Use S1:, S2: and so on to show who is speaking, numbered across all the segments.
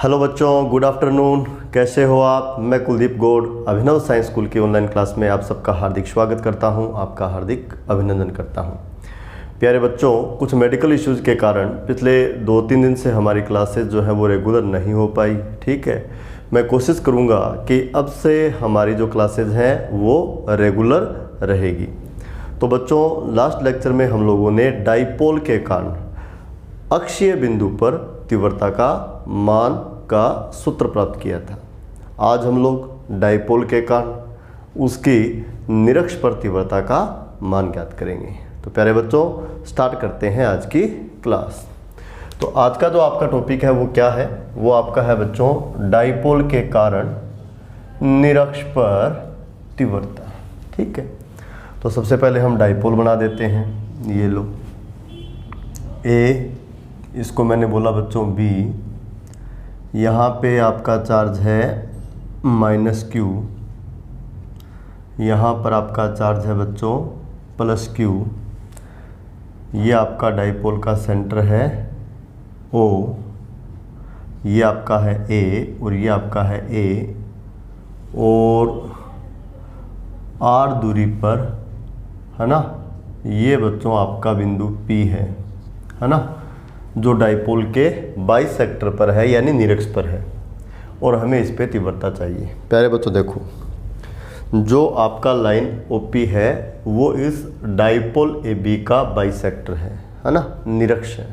S1: Hello बच्चों, good afternoon. कैसे हो आप? मैं कुलदीप गौड़ अभिनव साइंस स्कूल की ऑनलाइन क्लास में आप सबका हार्दिक स्वागत करता हूं, आपका हार्दिक अभिनंदन करता हूं। प्यारे बच्चों, कुछ मेडिकल इश्यूज़ के कारण पिछले 2-3 दिन से हमारी क्लासेस जो है वो रेगुलर नहीं हो पाई। ठीक है, मैं कोशिश करूँगा कि अब से हमारी जो क्लासेज हैं वो रेगुलर रहेगी। तो बच्चों, लास्ट लेक्चर में हम लोगों ने डाइपोल के कारण अक्षीय बिंदु पर तीव्रता का मान का सूत्र प्राप्त किया था। आज हम लोग डाइपोल के कारण उसकी निरक्ष पर तीव्रता का मान ज्ञात करेंगे। तो प्यारे बच्चों, स्टार्ट करते हैं आज की क्लास। तो आज का जो आपका टॉपिक है वो क्या है? वो आपका है बच्चों डाइपोल के कारण निरक्ष पर तीव्रता। ठीक है, तो सबसे पहले हम डाइपोल बना देते हैं। ये लो ए, इसको मैंने बोला बच्चों बी, यहाँ पे आपका चार्ज है -q, यहाँ पर आपका चार्ज है बच्चों +q। ये आपका डाइपोल का सेंटर है O, ये आपका है A और ये आपका है A, और R दूरी पर है ना, ये बच्चों आपका बिंदु P है ना, जो डाइपोल के बाइसेक्टर पर है यानी निरक्ष पर है, और हमें इस पे तीव्रता चाहिए। प्यारे बच्चों देखो, जो आपका लाइन OP है वो इस डाइपोल AB का बाइसेक्टर है ना, निरक्ष है।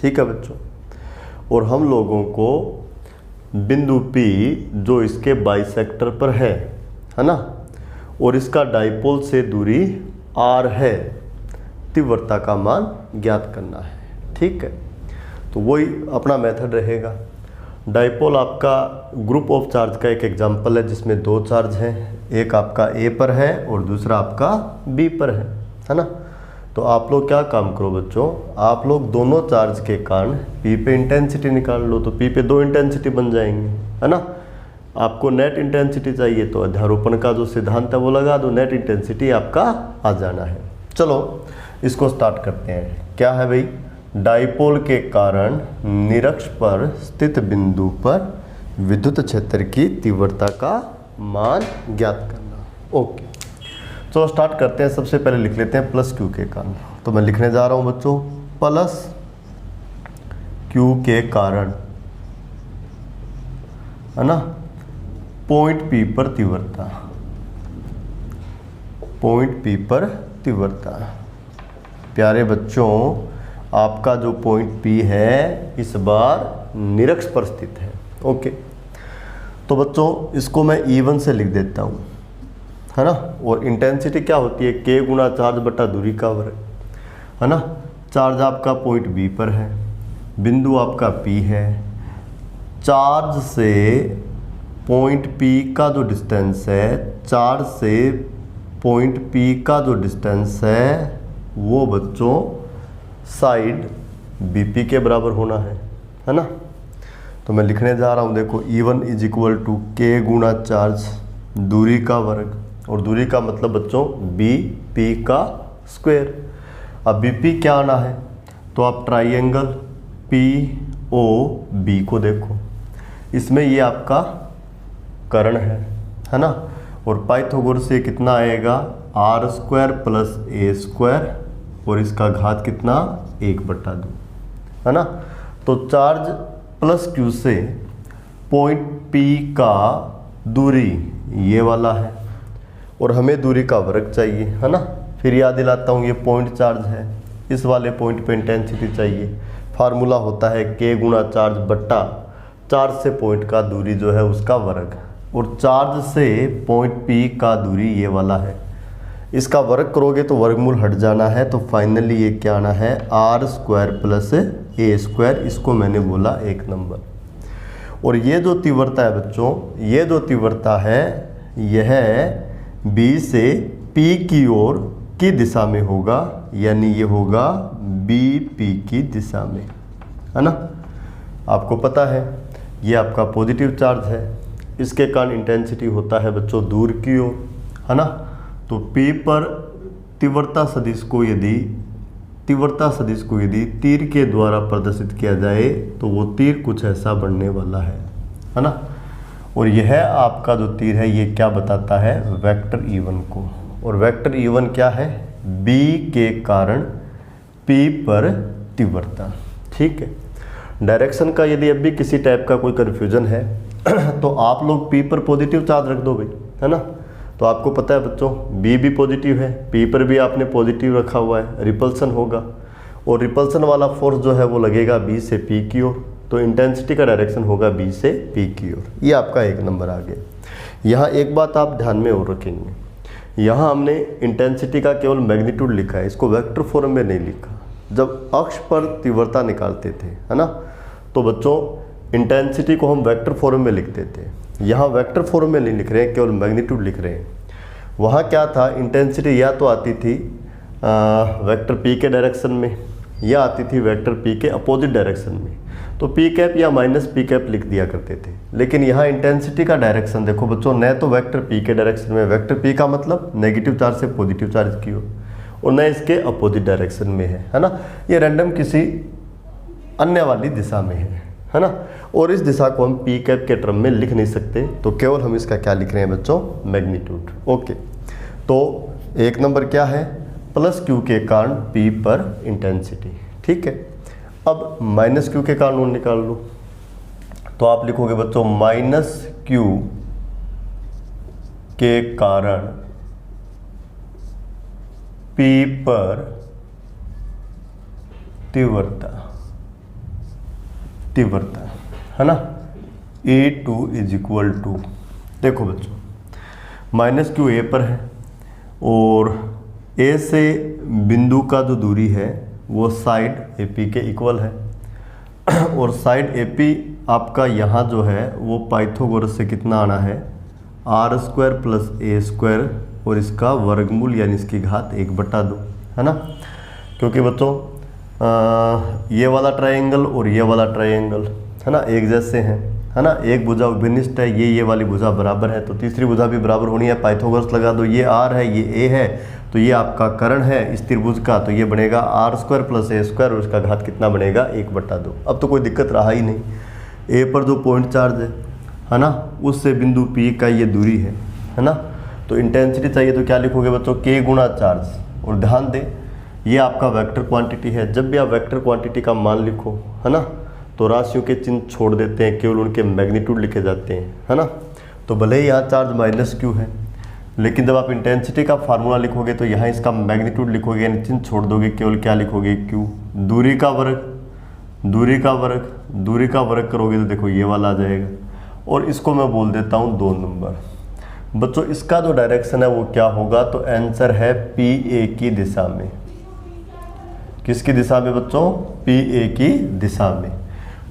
S1: ठीक है बच्चों, और हम लोगों को बिंदु P जो इसके बाइसेक्टर पर है ना, और इसका डाइपोल से दूरी R है, तीव्रता का मान ज्ञात करना है। ठीक है, तो वही अपना मेथड रहेगा। डाइपोल आपका ग्रुप ऑफ चार्ज का एक एग्जांपल है जिसमें 2 चार्ज हैं, एक आपका A पर है और दूसरा आपका B पर है ना। तो आप लोग क्या काम करो बच्चों, आप लोग दोनों चार्ज के कारण P पे इंटेंसिटी निकाल लो, तो P पे 2 इंटेंसिटी बन जाएंगे है ना। आपको नेट इंटेंसिटी चाहिए तो अध्यारोपण का जो सिद्धांत है वो लगा दो, नेट इंटेंसिटी आपका आ जाना है। चलो इसको स्टार्ट करते हैं। क्या है भाई? डाइपोल के कारण निरक्ष पर स्थित बिंदु पर विद्युत क्षेत्र की तीव्रता का मान ज्ञात करना। ओके, तो स्टार्ट करते हैं। सबसे पहले लिख लेते हैं +q के कारण। तो मैं लिखने जा रहा हूं बच्चों +q के कारण है ना, पॉइंट P पर तीव्रता, पॉइंट P पर तीव्रता। प्यारे बच्चों, आपका जो पॉइंट P है इस बार निरक्ष पर स्थित है। ओके, तो बच्चों इसको मैं E1 से लिख देता हूँ है ना, और इंटेंसिटी क्या होती है? K गुणा चार्ज बटा दूरी का वर्ग है ना। चार्ज आपका पॉइंट B पर है, बिंदु आपका P है, चार्ज से पॉइंट P का जो डिस्टेंस है, चार्ज से पॉइंट P का जो डिस्टेंस है वो बच्चों साइड BP के बराबर होना है ना। तो मैं लिखने जा रहा हूँ, देखो E1 = K गुणा चार्ज दूरी का वर्ग, और दूरी का मतलब बच्चों BP का स्क्वायर। अब BP क्या आना है? तो आप ट्राइंगल POB को देखो, इसमें ये आपका कर्ण है ना, और पाइथागोरस से कितना आएगा? R² + A², और इसका घात कितना? 1/2 है ना। तो चार्ज +q से पॉइंट P का दूरी ये वाला है, और हमें दूरी का वर्ग चाहिए है ना। फिर याद दिलाता हूँ, ये पॉइंट चार्ज है, इस वाले पॉइंट पे इंटेंसिटी चाहिए। फार्मूला होता है K गुणा चार्ज बट्टा चार्ज से पॉइंट का दूरी जो है उसका वर्ग, और चार्ज से पॉइंट P का दूरी ये वाला है। इसका वर्ग करोगे तो वर्गमूल हट जाना है, तो फाइनली ये क्या आना है? R² + A²। इसको मैंने बोला 1 नंबर। और ये जो तीव्रता है बच्चों, ये जो तीव्रता है यह B से P की ओर की दिशा में होगा, यानी ये होगा BP की दिशा में है ना। आपको पता है ये आपका पॉजिटिव चार्ज है, इसके कारण इंटेंसिटी होता है बच्चों दूर की ओर है ना। तो P पर तीव्रता सदिश को यदि तीव्रता सदिश को यदि तीर के द्वारा प्रदर्शित किया जाए तो वो तीर कुछ ऐसा बनने वाला है ना। और यह आपका जो तीर है ये क्या बताता है, वेक्टर E1 को। और वेक्टर E1 क्या है, B के कारण P पर तीव्रता। ठीक है, डायरेक्शन का यदि अब भी किसी टाइप का कोई कन्फ्यूजन है तो आप लोग P पर पॉजिटिव चार्ज रख दो भाई, है ना। तो आपको पता है बच्चों B भी पॉजिटिव है, P पर भी आपने पॉजिटिव रखा हुआ है, रिपल्सन होगा और रिपल्सन वाला फोर्स जो है वो लगेगा B से P की ओर, तो इंटेंसिटी का डायरेक्शन होगा B से P की ओर। ये आपका एक नंबर आ गया। यहाँ एक बात आप ध्यान में और रखेंगे, यहाँ हमने इंटेंसिटी का केवल मैग्नीट्यूड लिखा है, इसको वेक्टर फॉर्म में नहीं लिखा। जब अक्ष पर तीव्रता निकालते थे, है ना, तो बच्चों इंटेंसिटी को हम वेक्टर फॉर्म में लिखते थे। यहाँ वेक्टर फॉर्म में नहीं लिख रहे हैं, केवल मैग्नीट्यूड लिख रहे हैं। वहाँ क्या था, इंटेंसिटी या तो आती थी वेक्टर P के डायरेक्शन में या आती थी वेक्टर P के अपोजिट डायरेक्शन में, तो P कैप या माइनस P कैप लिख दिया करते थे। लेकिन यहाँ इंटेंसिटी का डायरेक्शन देखो बच्चों, न तो वेक्टर P के डायरेक्शन में, वेक्टर P का मतलब नेगेटिव चार्ज से पॉजिटिव चार्ज की ओर, और न इसके अपोजिट डायरेक्शन में है ना। ये रैंडम किसी अन्य वाली दिशा में है ना। और इस दिशा को हम P कैप के टर्म में लिख नहीं सकते, तो केवल हम इसका क्या लिख रहे हैं बच्चों, मैग्नीट्यूड। ओके, तो एक नंबर क्या है, प्लस Q के कारण P पर इंटेंसिटी। ठीक है, अब माइनस Q के कारण निकाल लो, तो आप लिखोगे बच्चों माइनस Q के कारण P पर तीव्रता, है ना। E2 इज इक्वल टू, देखो बच्चों माइनस Q A पर है और A से बिंदु का जो दूरी है वो साइड AP के इक्वल है, और साइड AP आपका यहाँ जो है वो पाइथागोरस से कितना आना है, R² प्लस A² और इसका वर्गमूल यानी इसकी घात 1/2, है ना। क्योंकि बच्चों ये वाला ट्रायंगल और ये वाला ट्रायंगल, है ना, एक जैसे हैं, है ना। एक भुजा विभिन्निष्ठ है, ये वाली भुजा बराबर है, तो तीसरी भुजा भी बराबर होनी है। पाइथागोरस लगा दो, ये R है ये A है, तो ये आपका कर्ण है इस त्रिभुज का, तो ये बनेगा R² प्लस A² और इसका घात कितना बनेगा 1/2। अब तो कोई दिक्कत रहा ही नहीं। A पर जो पॉइंट चार्ज है ना, उससे बिंदु P का ये दूरी है ना। तो इंटेंसिटी चाहिए तो क्या लिखोगे बच्चों, K गुणा चार्ज। और ध्यान दें ये आपका वेक्टर क्वांटिटी है, जब भी आप वेक्टर क्वांटिटी का मान लिखो, है ना, तो राशियों के चिन्ह छोड़ देते हैं, केवल उनके मैग्नीट्यूड लिखे जाते हैं, है ना। तो भले ही यहाँ चार्ज माइनस Q है, लेकिन जब आप इंटेंसिटी का फार्मूला लिखोगे तो यहाँ इसका मैग्नीट्यूड लिखोगे, यानी चिन्ह छोड़ दोगे, केवल क्या लिखोगे, Q। दूरी का वर्ग, दूरी का वर्ग, दूरी का वर्ग करोगे तो देखो ये वाला आ जाएगा, और इसको मैं बोल देता हूँ 2 नंबर। बच्चों इसका जो डायरेक्शन है वो क्या होगा, तो आंसर है PA की दिशा में। किसकी दिशा में बच्चों, PA की दिशा में।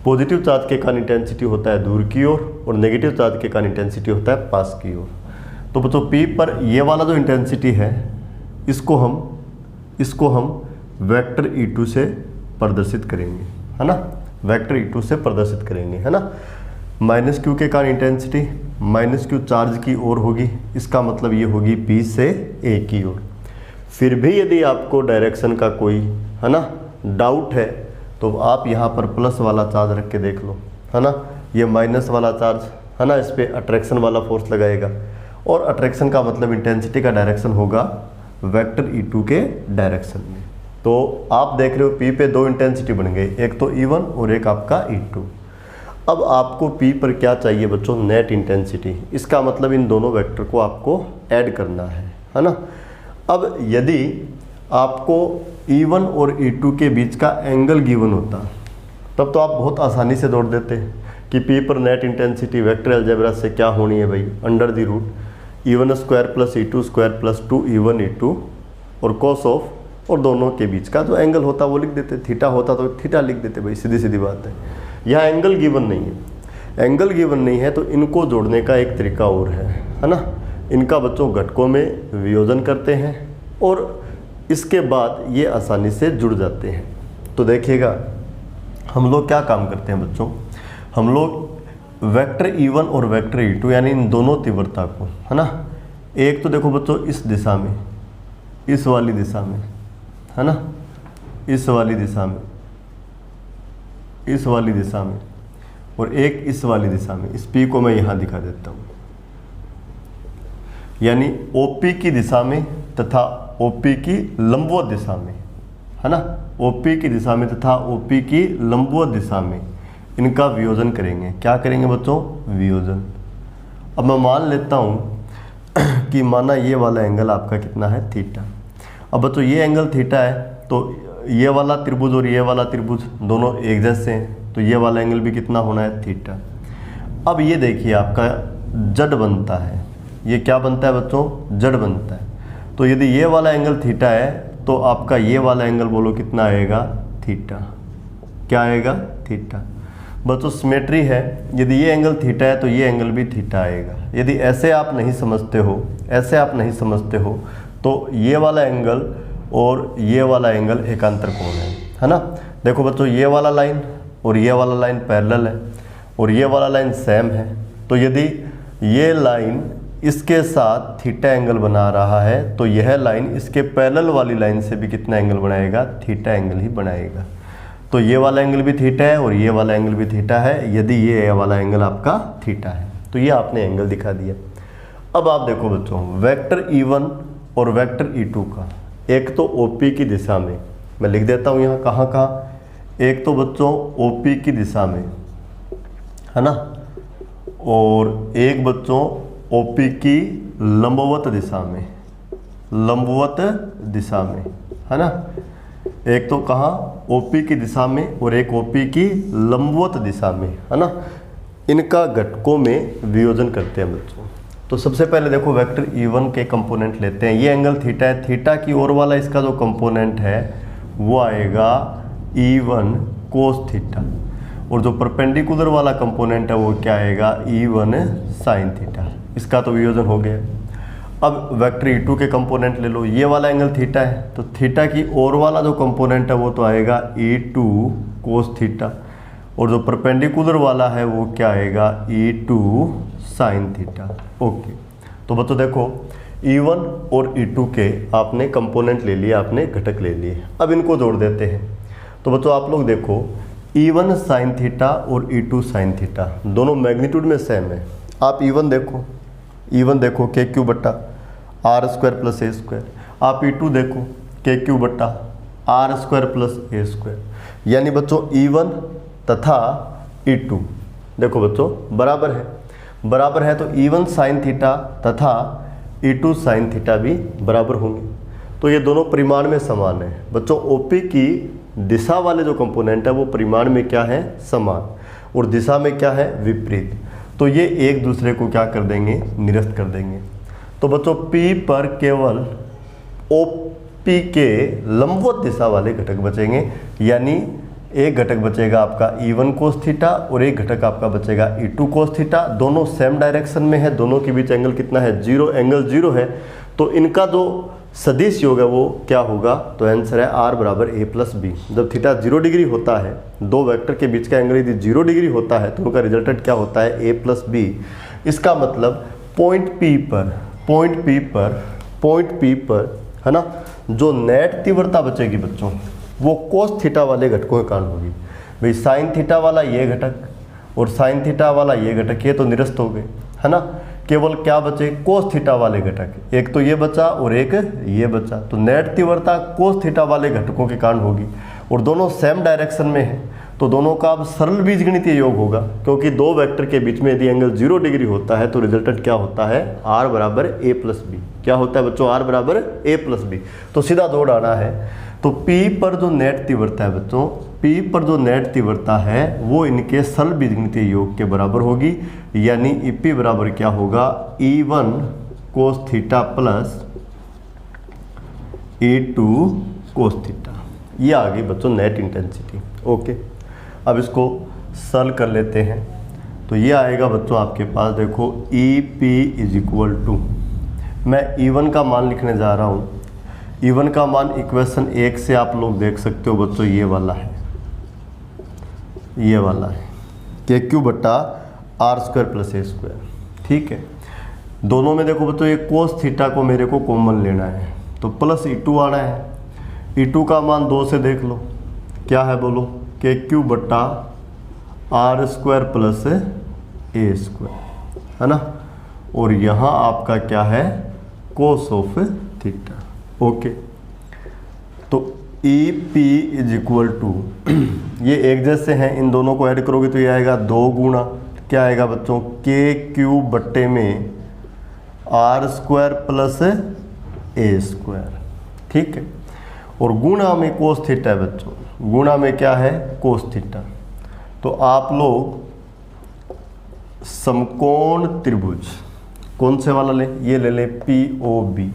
S1: पॉजिटिव चार्ज के कारण इंटेंसिटी होता है दूर की ओर और नेगेटिव चार्ज के कारण इंटेंसिटी होता है पास की ओर। तो बच्चों P पर ये वाला जो इंटेंसिटी है इसको हम वेक्टर E2 से प्रदर्शित करेंगे, है ना, वेक्टर E2 से प्रदर्शित करेंगे, है ना। माइनस Q के कारण इंटेंसिटी माइनस Q चार्ज की ओर होगी, इसका मतलब ये होगी P से A की ओर। फिर भी यदि आपको डायरेक्शन का कोई, है ना, डाउट है तो आप यहाँ पर प्लस वाला चार्ज रख के देख लो, है ना। ये माइनस वाला चार्ज, है ना, इस पर अट्रैक्शन वाला फोर्स लगाएगा, और अट्रैक्शन का मतलब इंटेंसिटी का डायरेक्शन होगा वेक्टर E2 के डायरेक्शन में। तो आप देख रहे हो P पे 2 इंटेंसिटी बन गई, एक तो E1 और एक आपका E2। अब आपको P पर क्या चाहिए बच्चों, नेट इंटेंसिटी। इसका मतलब इन दोनों वेक्टर को आपको ऐड करना है ना। अब यदि आपको E1 और E2 के बीच का एंगल गिवन होता तब तो आप बहुत आसानी से जोड़ देते कि P पर नेट इंटेंसिटी वेक्टर अलजेब्रा से क्या होनी है भाई, √E1² plus E2² plus 2E1 E2 और cos ऑफ, और दोनों के बीच का जो एंगल होता वो लिख देते। थीटा होता तो थीटा लिख देते भाई, सीधी सीधी बात है। यहाँ एंगल गिवन नहीं है, एंगल गिवन नहीं है तो इनको जोड़ने का एक तरीका और है ना। इनका बच्चों घटकों में वियोजन करते हैं और इसके बाद ये आसानी से जुड़ जाते हैं। तो देखिएगा हम लोग क्या काम करते हैं बच्चों, हम लोग वेक्टर E1 और वेक्टर E2 यानी इन दोनों तीव्रता को, है ना, एक तो देखो बच्चों इस दिशा में, इस वाली दिशा में, है ना, इस वाली दिशा में, इस वाली दिशा में, और एक इस वाली दिशा में। इस P को मैं यहाँ दिखा देता हूँ, यानी OP की दिशा में तथा OP की लंबवत दिशा में, है ना, OP की दिशा में तथा OP की लंबवत दिशा में इनका वियोजन करेंगे। क्या करेंगे बच्चों? वियोजन। अब मैं मान लेता हूँ कि माना ये वाला एंगल आपका कितना है? थीटा। अब बच्चों ये एंगल थीटा है, तो ये वाला त्रिभुज और ये वाला त्रिभुज दोनों एक जैसे हैं, तो ये वाला एंगल भी कितना होना है? थीटा। अब ये देखिए आपका जड़ बनता है, ये क्या बनता है बच्चों? जड़ बनता है। तो यदि ये वाला एंगल थीटा है तो आपका ये वाला एंगल बोलो कितना आएगा? थीटा। क्या आएगा? थीटा। बच्चों सिमेट्री है, यदि ये एंगल थीटा है तो ये एंगल भी थीटा आएगा। यदि ऐसे आप नहीं समझते हो, ऐसे आप नहीं समझते हो, तो ये वाला एंगल और ये वाला एंगल एकांतर कोण है ना। देखो बच्चों ये वाला लाइन और ये वाला लाइन पैरेलल है और ये वाला लाइन सेम है, तो यदि ये लाइन इसके साथ थीटा एंगल बना रहा है तो यह लाइन इसके पैरेलल वाली लाइन से भी कितना एंगल बनाएगा? थीटा एंगल ही बनाएगा। तो ये वाला एंगल भी थीटा है और ये वाला एंगल भी थीटा है, यदि ये वाला एंगल आपका थीटा है। तो ये आपने एंगल दिखा दिया। अब आप देखो बच्चों वेक्टर E1 और वेक्टर E2 का, एक तो OP की दिशा में, मैं लिख देता हूँ यहाँ कहाँ कहाँ, एक तो बच्चों OP की दिशा में, है ना, और एक बच्चों OP की लंबवत दिशा में, लंबवत दिशा में, है ना। एक तो कहाँ? OP की दिशा में और एक OP की लंबवत दिशा में, है ना। इनका घटकों में वियोजन करते हैं बच्चों। तो सबसे पहले देखो वेक्टर E1 के कंपोनेंट लेते हैं। ये एंगल थीटा है, थीटा की ओर वाला इसका जो कंपोनेंट है वो आएगा E1 कोस थीटा, और जो परपेंडिकुलर वाला कंपोनेंट है वो क्या आएगा? E1 sine theta. इसका तो वियोजन हो गया। अब वेक्टर E2 के कंपोनेंट ले लो। ये वाला एंगल थीटा है, तो थीटा की ओर वाला जो कंपोनेंट है वो तो आएगा E2 कोस थीटा, और जो परपेंडिकुलर वाला है वो क्या आएगा? E2 sine theta. ओके, तो बच्चों देखो E1 और E2 के आपने कंपोनेंट ले लिए, आपने घटक ले लिए। अब इनको जोड़ देते हैं। तो बच्चों आप लोग देखो E1 साइन थीटा और E2 साइन थीटा दोनों मैग्नीट्यूड में सेम है। आप E1 देखो, E1 देखो KQ बट्टा R square plus A square. आप E2 देखो KQ बट्टा R square plus A square. यानी बच्चों E1 तथा E2 देखो बच्चों बराबर है, बराबर है, तो E1 साइन थीटा तथा E2 साइन थीटा भी बराबर होंगे। तो ये दोनों परिमाण में समान है बच्चों। OP की दिशा वाले जो कंपोनेंट है वो परिमाण में क्या है? समान, और दिशा में क्या है? विपरीत। तो ये एक दूसरे को क्या कर देंगे? निरस्त कर देंगे। तो बच्चों P पर केवल OP के लंबवत दिशा वाले घटक बचेंगे, यानी एक घटक बचेगा आपका E1 कोस थीटा और एक घटक आपका बचेगा E2 कोस थीटा। दोनों सेम डायरेक्शन में है, दोनों के बीच एंगल कितना है? 0, एंगल 0 है। तो इनका जो सदिश योग है वो क्या होगा? तो आंसर है R बराबर A प्लस B। जब थीटा 0 डिग्री होता है, दो वेक्टर के बीच का एंगल यदि 0 डिग्री होता है तो उनका रिजल्टेंट क्या होता है? A plus B। इसका मतलब पॉइंट P पर है ना, जो नेट तीव्रता बचेगी बच्चों वो कोस थीटा वाले घटकों के कारण होगी। भाई साइन थीटा वाला ये घटक और साइन थीटा वाला ये घटक, ये तो निरस्त हो गए, है ना। केवल क्या बचे? कोस थीटा वाले घटक। एक तो ये बचा और एक ये बचा, तो नेट तीव्रता कोस थीटा वाले घटकों के कारण होगी, और दोनों सेम डायरेक्शन में है, तो दोनों का अब सरल बीजगणितीय योग होगा, क्योंकि दो वेक्टर के बीच में यदि एंगल 0 डिग्री होता है तो रिजल्टेंट क्या होता है? R बराबर A प्लस बी। क्या होता है बच्चों? R बराबर A प्लस बी। तो सीधा जोड़ आना है। तो P पर जो नेट तीव्रता है बच्चों, P पर जो नेट तीव्रता है वो इनके सरल बीजगणितीय योग के बराबर होगी, यानी EP बराबर क्या होगा? E1 cos theta plus E2 cos theta. ये आ गई बच्चों नेट इंटेंसिटी। ओके, अब इसको सरल कर लेते हैं। तो ये आएगा बच्चों आपके पास, देखो EP इज इक्वल टू, मैं E1 का मान लिखने जा रहा हूँ। E1 का मान इक्वेशन 1 से आप लोग देख सकते हो बच्चों, ये वाला है, ये वाला है KQ बट्टा R square plus A square. ठीक है, दोनों में देखो बच्चों ये कोस थीटा को मेरे को कॉमन लेना है, तो प्लस E2 आना है। E2 का मान 2 से देख लो, क्या है बोलो, के क्यू बट्टा R square plus A square, है ना। और यहाँ आपका क्या है, कोस ऑफ थीटा। ओके, तो E P is equal to, ये एक जैसे हैं, इन दोनों को ऐड करोगे तो ये आएगा 2 गुना क्या आएगा बच्चों, के क्यू बट्टे में R square plus A square, ठीक है। और गुणा में कोस थीटा है बच्चों, गुणा में क्या है, कोस थीटा। तो आप लोग समकोण त्रिभुज कौन से वाला लें, ये ले लें POB,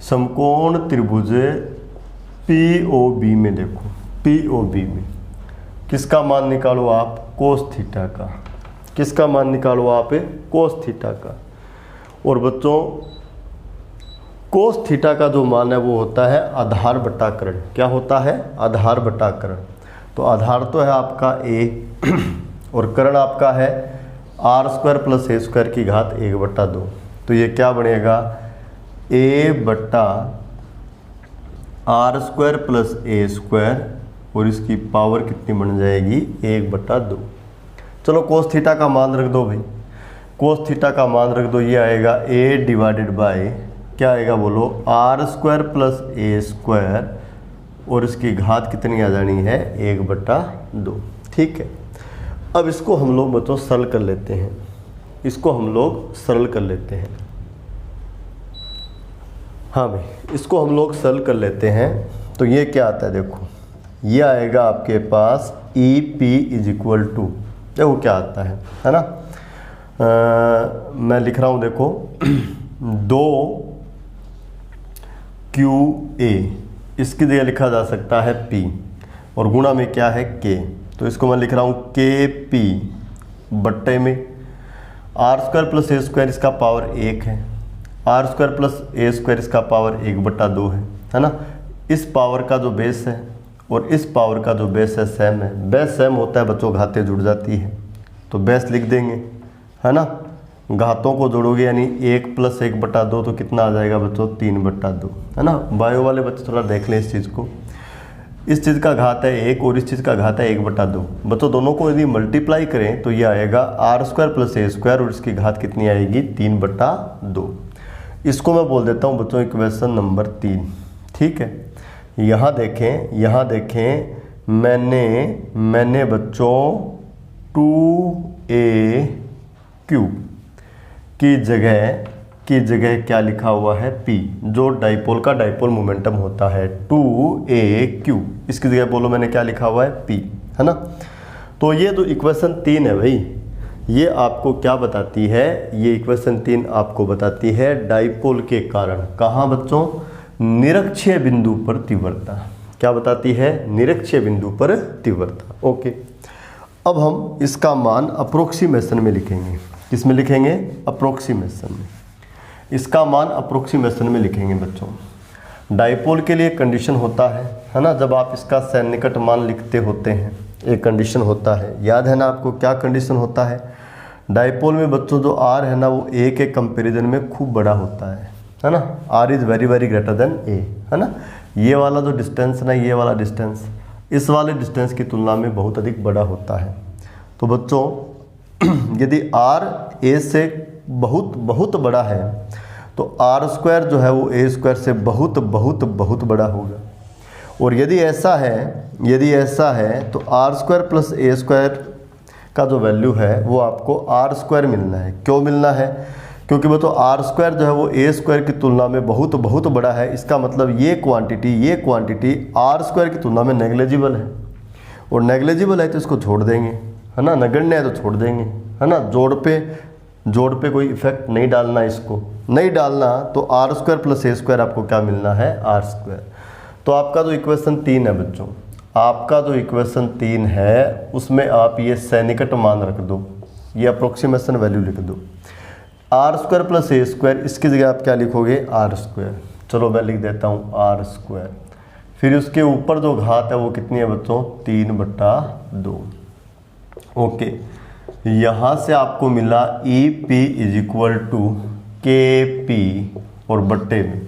S1: समकोण त्रिभुज POB में देखो, POB में किसका मान निकालो आप, कोस थीटा का। किसका मान निकालो आप, कोस थीटा का। और बच्चों कोस थीटा का जो मान है वो होता है आधार बटा कर्ण। क्या होता है, आधार बटा कर्ण। तो आधार तो है आपका a और कर्ण आपका है R square plus A square की घात 1/2। तो ये क्या बनेगा, a बट्टा R square plus A square और इसकी पावर कितनी बन जाएगी, 1/2। चलो कोस थीटा का मान रख दो भाई, कोस थीटा का मान रख दो, ये आएगा a डिवाइडेड बाय क्या आएगा बोलो, R square plus A square और इसकी घात कितनी आ जानी है, 1/2। ठीक है, अब इसको हम लोग बच्चों सरल कर लेते हैं, इसको हम लोग सरल कर लेते हैं। हाँ भाई, इसको हम लोग सरल कर लेते हैं। तो ये क्या आता है देखो, ये आएगा आपके पास E P is equal to, देखो क्या आता है ना। मैं लिख रहा हूँ देखो 2QA, इसकी जगह लिखा जा सकता है P और गुणा में क्या है K। तो इसको मैं लिख रहा हूँ KP बट्टे में R square plus A square, इसका पावर 1 है, R square plus A square इसका पावर 1/2 है ना। इस पावर का जो बेस है और इस पावर का जो बेस है सेम है, बेस सेम होता है बच्चों, घातें जुड़ जाती है तो बेस लिख देंगे, है ना। घातों को जोड़ोगे यानी 1 + 1/2 तो कितना आ जाएगा बच्चों, 3/2, है ना। बायो वाले बच्चे थोड़ा देख लें इस चीज़ को, इस चीज़ का घात है 1 और इस चीज़ का घात है 1/2। बच्चों दोनों को यदि मल्टीप्लाई करें तो ये आएगा R square plus A square और इसकी घात कितनी आएगी, 3/2। इसको मैं बोल देता हूँ बच्चों इक्वेशन नंबर 3। ठीक है, यहाँ देखें मैंने बच्चों 2AQ की जगह क्या लिखा हुआ है, P, जो डाइपोल का डाइपोल मोमेंटम होता है 2AQ, इसकी जगह बोलो मैंने क्या लिखा हुआ है, P, है ना। तो ये जो इक्वेशन 3 है भाई, ये आपको क्या बताती है, ये इक्वेशन 3 आपको बताती है डाइपोल के कारण, कहाँ बच्चों, निरक्षीय बिंदु पर तीव्रता। क्या बताती है, निरक्षीय बिंदु पर तीव्रता। ओके, अब हम इसका मान अप्रोक्सीमेशन में लिखेंगे। किस में लिखेंगे, अप्रोक्सीमेशन में। इसका मान अप्रोक्सीमेशन में लिखेंगे बच्चों। डाइपोल के लिए कंडीशन होता है ना, जब आप इसका सन्निकट मान लिखते होते हैं एक कंडीशन होता है, याद है ना आपको, क्या कंडीशन होता है डाइपोल में बच्चों, जो आर है ना वो ए के कंपेरिजन में खूब बड़ा होता है ना। R is very very greater than A, है ना। ये वाला जो डिस्टेंस ना, ये वाला डिस्टेंस इस वाले डिस्टेंस की तुलना में बहुत अधिक बड़ा होता है। तो बच्चों यदि आर ए से बहुत बहुत बड़ा है तो आर स्क्वायर जो है वो ए स्क्वायर से बहुत बहुत बहुत बड़ा होगा। और यदि ऐसा है तो R square plus A square का जो वैल्यू है वो आपको आर स्क्वायर मिलना है। क्यों मिलना है, क्योंकि वो तो आर स्क्वायर जो है वो ए स्क्वायर की तुलना में बहुत बहुत बड़ा है। इसका मतलब ये क्वांटिटी आर स्क्वायर की तुलना में नेग्लिजिबल है, और नेग्लिजिबल है तो इसको छोड़ देंगे, है ना। नगण्य है तो छोड़ देंगे, है ना। जोड़ पे कोई इफेक्ट नहीं डालना, इसको नहीं डालना, तो R square plus A square आपको क्या मिलना है, आर स्क्वायर। तो आपका जो इक्वेशन 3 है बच्चों, आपका जो इक्वेशन 3 है उसमें आप ये सैनिकट मान रख दो, ये अप्रोक्सीमेशन वैल्यू लिख दो, R square plus A square, इसकी जगह आप क्या लिखोगे, आर स्क्वायर। चलो मैं लिख देता हूँ आर स्क्वायर, फिर उसके ऊपर जो घात है वो कितनी है बच्चों, 3/2। ओके, यहाँ से आपको मिला E P is equal to K P और बट्टे में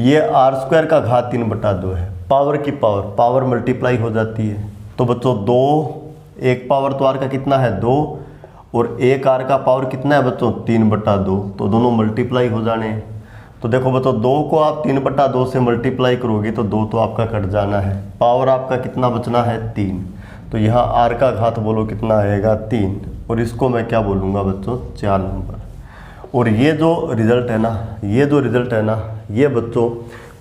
S1: ये r² का घात 3/2 है। पावर की पावर मल्टीप्लाई हो जाती है। तो बच्चों 2 एक पावर तो r का कितना है 2 और एक r का पावर कितना है बच्चों 3/2, तो दोनों मल्टीप्लाई हो जाने हैं। तो देखो बच्चों 2 को आप 3/2 से मल्टीप्लाई करोगे तो 2 तो आपका कट जाना है, पावर आपका कितना बचना है 3। तो यहाँ r का घात बोलो कितना आएगा 3, और इसको मैं क्या बोलूँगा बच्चों 4 नंबर। और ये जो रिजल्ट है ना, ये बच्चों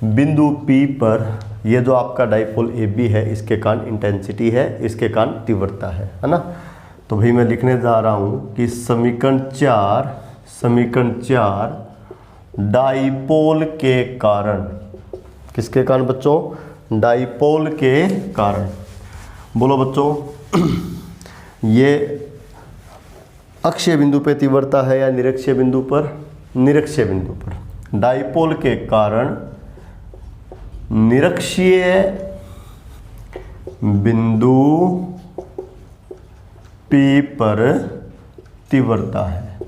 S1: बिंदु P पर ये जो आपका डाइपोल AB है इसके कारण इंटेंसिटी है, इसके कारण तीव्रता है ना। तो भाई मैं लिखने जा रहा हूँ कि समीकरण 4 डाइपोल के कारण, किसके कारण बच्चों डाइपोल के कारण। बोलो बच्चों ये अक्षीय बिंदु पे तीव्रता है या निरक्षीय बिंदु पर? निरक्षीय बिंदु पर। डाइपोल के कारण निरक्षीय बिंदु P पर तीव्रता है,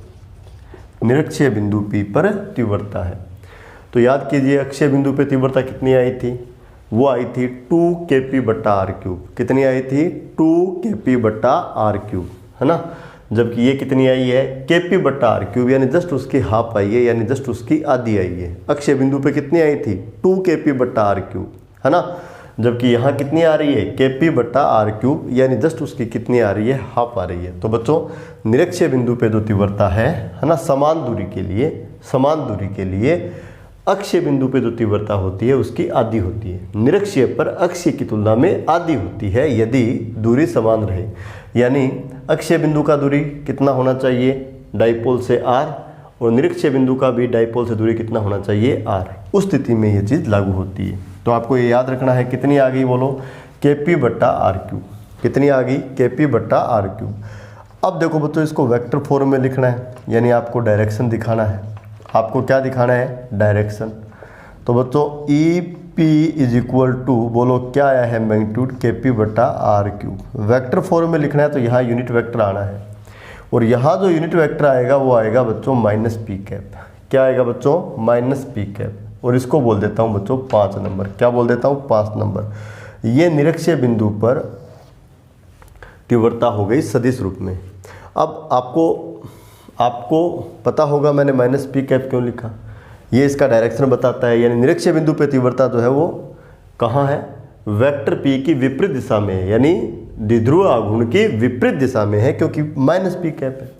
S1: निरक्षीय बिंदु P पर तीव्रता है। तो याद कीजिए अक्षीय बिंदु पे तीव्रता कितनी आई थी? वो आई थी 2kp/r³। कितनी आई थी? 2kp/r³, है ना। जबकि ये कितनी आई है kp/r³, यानी जस्ट उसकी हाफ आई है, यानी जस्ट उसकी आधी आई है। अक्षीय बिंदु पे कितनी आई थी 2kp/r³, है ना। जबकि यहाँ कितनी आ रही है kp/r³, यानी जस्ट उसकी कितनी आ रही है हाफ आ रही है। तो बच्चों निरक्षीय बिंदु पे जो तीव्रता है ना, समान दूरी के लिए अक्षीय बिंदु पे जो तीव्रता होती है उसकी आधी होती है, निरक्षीय पर अक्षीय की तुलना में आधी होती है यदि दूरी समान रहे। यानी अक्षीय बिंदु का दूरी कितना होना चाहिए डाइपोल से r, और निरक्षीय बिंदु का भी डाइपोल से दूरी कितना होना चाहिए r। उस स्थिति में ये चीज़ लागू होती है। तो आपको ये याद रखना है कितनी आ गई बोलो kp/r³। कितनी आ गई kp/r³। अब देखो बच्चों इसको वेक्टर फॉर्म में लिखना है, यानी आपको डायरेक्शन दिखाना है। आपको क्या दिखाना है? डायरेक्शन। तो बच्चों EP = बोलो क्या आया है मैग्नीट्यूड kp/r³। वेक्टर फॉर्म में लिखना है तो यहाँ यूनिट वेक्टर आना है, और यहाँ जो यूनिट वेक्टर आएगा वो आएगा बच्चों -p। क्या आएगा बच्चों -p। और इसको बोल देता हूँ बच्चों 5 नंबर। क्या बोल देता हूँ 5 नंबर। ये निरक्षीय बिंदु पर तीव्रता हो गई सदिश रूप में। अब आपको पता होगा मैंने -p क्यों लिखा, ये इसका डायरेक्शन बताता है। यानी निरक्षीय बिंदु पे तीव्रता जो है वो कहाँ है? वेक्टर P की विपरीत दिशा में है, यानी द्विध्रुव आघूर्ण की विपरीत दिशा में है, क्योंकि -p है।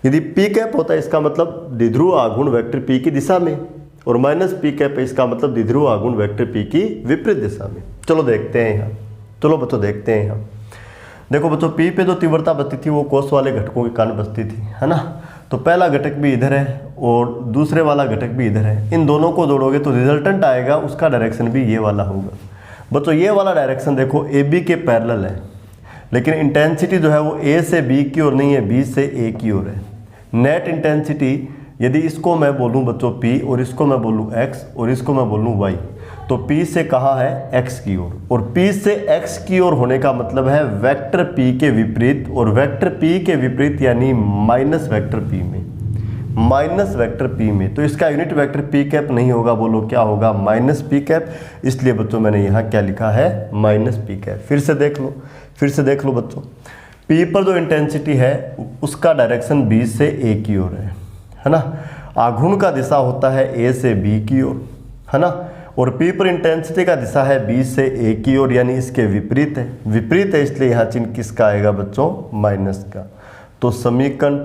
S1: यदि p होता है इसका मतलब द्विध्रुव आघूर्ण वेक्टर P की दिशा में, और -p है इसका मतलब द्विध्रुव आघूर्ण वेक्टर P की विपरीत दिशा में। चलो देखते हैं यहाँ, चलो बच्चों देखते हैं यहाँ। देखो बच्चों P पे जो तीव्रता बचती थी वो कोस वाले घटकों के कारण बचती थी, है ना। तो पहला घटक भी इधर है और दूसरे वाला घटक भी इधर है। इन दोनों को जोड़ोगे तो रिजल्टेंट आएगा, उसका डायरेक्शन भी ये वाला होगा। बच्चों ये वाला डायरेक्शन देखो AB के पैरेलल है, लेकिन इंटेंसिटी जो है वो A से B की ओर नहीं है, B से A की ओर है। नेट इंटेंसिटी यदि इसको मैं बोलूँ बच्चों P और इसको मैं बोलूँ X और इसको मैं बोलूँ Y, तो P से कहाँ है X की ओर, और P से X की ओर होने का मतलब है वेक्टर P के विपरीत, और वेक्टर P के विपरीत यानी माइनस वेक्टर P में। तो इसका यूनिट वेक्टर p नहीं होगा, बोलो क्या होगा -p। इसलिए बच्चों मैंने यहाँ क्या लिखा है -p। फिर से देख लो बच्चों, P पर जो इंटेंसिटी है उसका डायरेक्शन B से A की ओर है ना। आघूर्ण का दिशा होता है A से B की ओर, है ना। और P पर इंटेंसिटी का दिशा है B से A की ओर, यानी इसके विपरीत है, इसलिए यहाँ चिन्ह किसका आएगा बच्चों माइनस का। तो समीकरण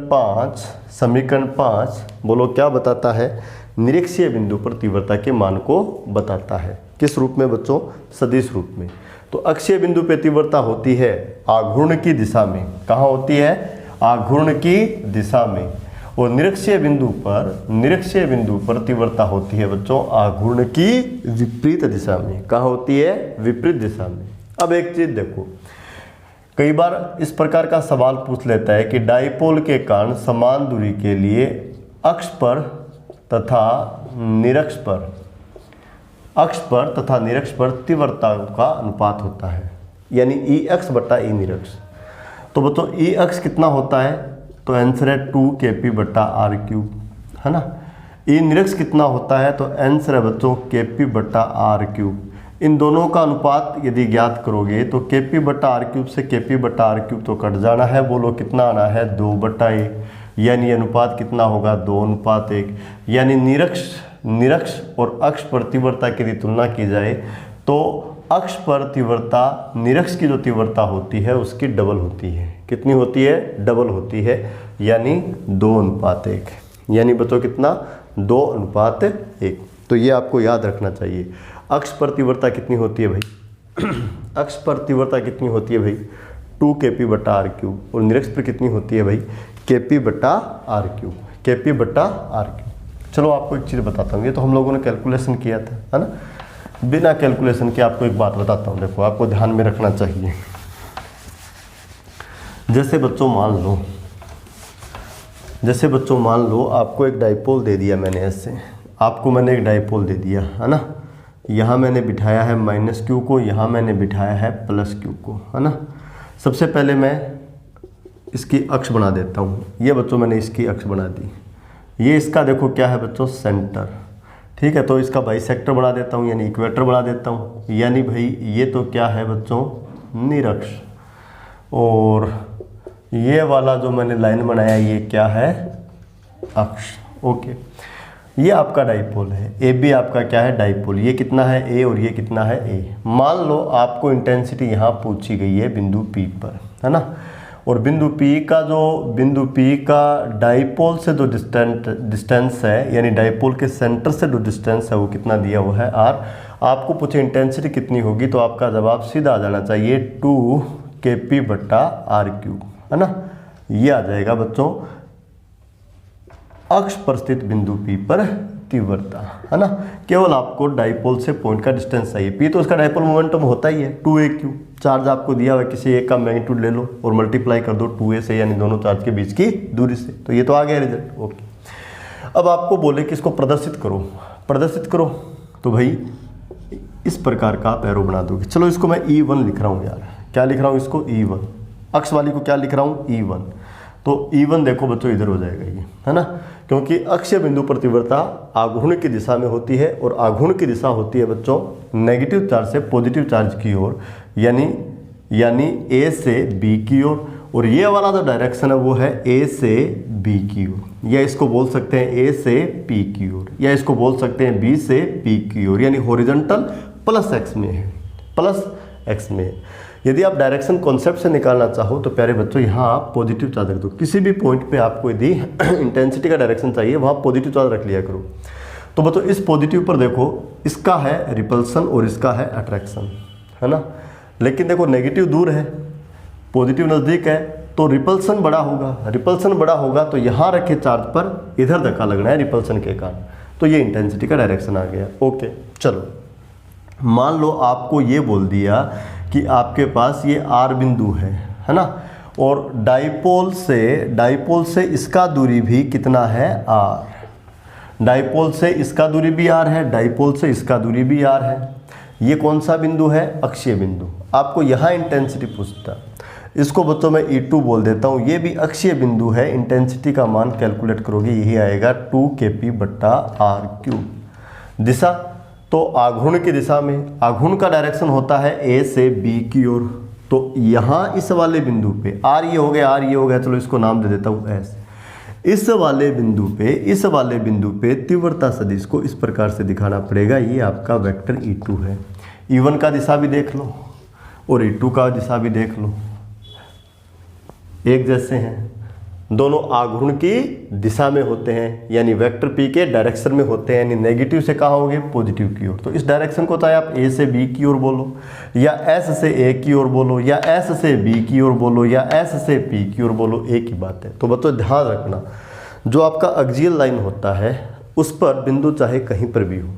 S1: 5 बोलो क्या बताता है? निरक्षीय बिंदु पर तीव्रता के मान को बताता है। किस रूप में बच्चों? सदिश रूप में। तो अक्षीय बिंदु पर तीव्रता होती है आघूर्ण की दिशा में। कहाँ होती है? आघूर्ण की दिशा में। और निरक्षीय बिंदु पर तीव्रता होती है बच्चों आघूर्ण की विपरीत दिशा में। कहाँ होती है? विपरीत दिशा में। अब एक चीज देखो, कई बार इस प्रकार का सवाल पूछ लेता है कि डाइपोल के कारण समान दूरी के लिए अक्ष पर तथा निरक्ष पर तीव्रता का अनुपात होता है, यानी Ex/E निरक्ष। तो बच्चों Ex कितना होता है? तो आंसर है 2kp/r³, है ना। ई निरक्ष कितना होता है, तो आंसर है बच्चों Kp/r³। इन दोनों का अनुपात यदि ज्ञात करोगे तो Kp/r³ से Kp/r³ तो कट जाना है। बोलो कितना आना है, 2/1, यानी अनुपात कितना होगा, 2:1। यानी निरक्ष और अक्ष पर तीव्रता की यदि तुलना की जाए तो अक्ष पर तीव्रता निरक्ष की जो तीव्रता होती है उसकी डबल होती है। कितनी होती है, डबल होती है, यानी 2:1। यानी बच्चों कितना, 2:1। तो ये आपको याद रखना चाहिए। अक्ष पर तीव्रता कितनी होती है भाई अक्ष पर तीव्रता कितनी होती है भाई, 2 Kp/r³, और निरक्ष पर कितनी होती है भाई, Kp/r³। Kp/r³। चलो आपको एक चीज़ बताता हूँ, ये तो हम लोगों ने कैलकुलेशन किया था, है ना। बिना कैलकुलेशन के आपको एक बात बताता हूँ, देखो आपको ध्यान में रखना चाहिए। जैसे बच्चों मान लो आपको एक डाइपोल दे दिया मैंने, ऐसे आपको मैंने एक डाइपोल दे दिया, है ना। यहाँ मैंने बिठाया है -q को, यहाँ मैंने बिठाया है +q को, है ना। सबसे पहले मैं इसकी अक्ष बना देता हूँ। ये बच्चों मैंने इसकी अक्ष बना दी। ये इसका देखो क्या है बच्चों, सेंटर, ठीक है। तो इसका बाइसेक्टर बना देता हूँ, यानी इक्वेटर बना देता हूँ। यानी भाई ये तो क्या है बच्चों, निरक्ष। और ये वाला जो मैंने लाइन बनाया ये क्या है, अक्ष। ओके, ये आपका डाइपोल है। ए बी आपका क्या है, डाइपोल। ये कितना है, ए, और ये कितना है, ए। मान लो आपको इंटेंसिटी यहाँ पूछी गई है बिंदु पी पर, है ना। और बिंदु पी का डाइपोल से जो डिस्टेंस है, यानी डाइपोल के सेंटर से जो डिस्टेंस है वो कितना दिया हुआ है, आर। आपको पूछे इंटेंसिटी कितनी होगी, तो आपका जवाब सीधा आ जाना चाहिए 2 Kp/r³, है ना। ये आ जाएगा बच्चों अक्ष पर स्थित बिंदु P पर तीव्रता, है ना। केवल आपको डाइपोल से पॉइंट का डिस्टेंस चाहिए। P तो उसका डाइपोल मोमेंटम होता ही है 2aq। चार्ज आपको दिया हुआ है, किसी एक का मैग्नीट्यूड ले लो और मल्टीप्लाई कर दो 2a से, यानी दोनों चार्ज के बीच की दूरी से। तो ये तो आ गया रिजल्ट। ओके, अब आपको बोले कि इसको प्रदर्शित करो, तो भाई इस प्रकार का आप एरो बना दोगे। चलो इसको मैं E1 लिख रहा हूँ यार। क्या लिख रहा हूँ इसको, E1। अक्ष वाली को क्या लिख रहा हूँ, E1। तो E1 देखो बच्चों इधर हो जाएगा ये, है ना। क्योंकि अक्षीय बिंदु पर तीव्रता आघूर्ण की दिशा में होती है, और आघूर्ण की दिशा होती है बच्चों नेगेटिव चार्ज से पॉजिटिव चार्ज की ओर, यानी ए से बी की ओर। और ये वाला जो डायरेक्शन है वो है ए से बी की ओर, या इसको बोल सकते हैं ए से पी की ओर, या इसको बोल सकते हैं बी से पी की ओर, यानी हॉरिजॉन्टल +x में है, +x में है। यदि आप डायरेक्शन कॉन्सेप्ट से निकालना चाहो तो प्यारे बच्चों यहाँ आप पॉजिटिव चार्ज रख दो। किसी भी पॉइंट पे आपको यदि इंटेंसिटी का डायरेक्शन चाहिए वहाँ पॉजिटिव चार्ज रख लिया करो। तो बच्चों इस पॉजिटिव पर देखो, इसका है रिपल्सन और इसका है अट्रैक्शन, है ना। लेकिन देखो नेगेटिव दूर है, पॉजिटिव नज़दीक है, तो रिपल्सन बड़ा होगा तो यहाँ रखे चार्ज पर इधर धक्का लगना है रिपल्सन के कारण। तो ये इंटेंसिटी का डायरेक्शन आ गया। ओके, चलो मान लो आपको ये बोल दिया कि आपके पास ये R बिंदु है ना, और डाइपोल से इसका दूरी भी कितना है, R। डाइपोल से इसका दूरी भी R है, डाइपोल से इसका दूरी भी R है। ये कौन सा बिंदु है, अक्षीय बिंदु। आपको यहाँ इंटेंसिटी पूछता, इसको बच्चों मैं E2 बोल देता हूँ। ये भी अक्षीय बिंदु है। इंटेंसिटी का मान कैलकुलेट करोगे यही आएगा 2 Kp/r³। दिशा तो आघूर्ण की दिशा में, आघूर्ण का डायरेक्शन होता है ए से बी की ओर। तो यहाँ इस वाले बिंदु पे R ये हो गया, चलो इसको नाम दे देता हूँ S। इस वाले बिंदु पे तीव्रता सदिश को इस प्रकार से दिखाना पड़ेगा। ये आपका वेक्टर E2 है। E1 का दिशा भी देख लो और E2 का दिशा भी देख लो, एक जैसे हैं, दोनों आघूर्ण की दिशा में होते हैं, यानी वेक्टर P के डायरेक्शन में होते हैं, यानी नेगेटिव से कहाँ होंगे, पॉजिटिव की ओर। तो इस डायरेक्शन को चाहे आप A से B की ओर बोलो, या S से A की ओर बोलो, या S से B की ओर बोलो, या S से P की ओर बोलो, एक ही बात है। तो बच्चों ध्यान रखना, जो आपका एक्सियल लाइन होता है उस पर बिंदु चाहे कहीं पर भी हो,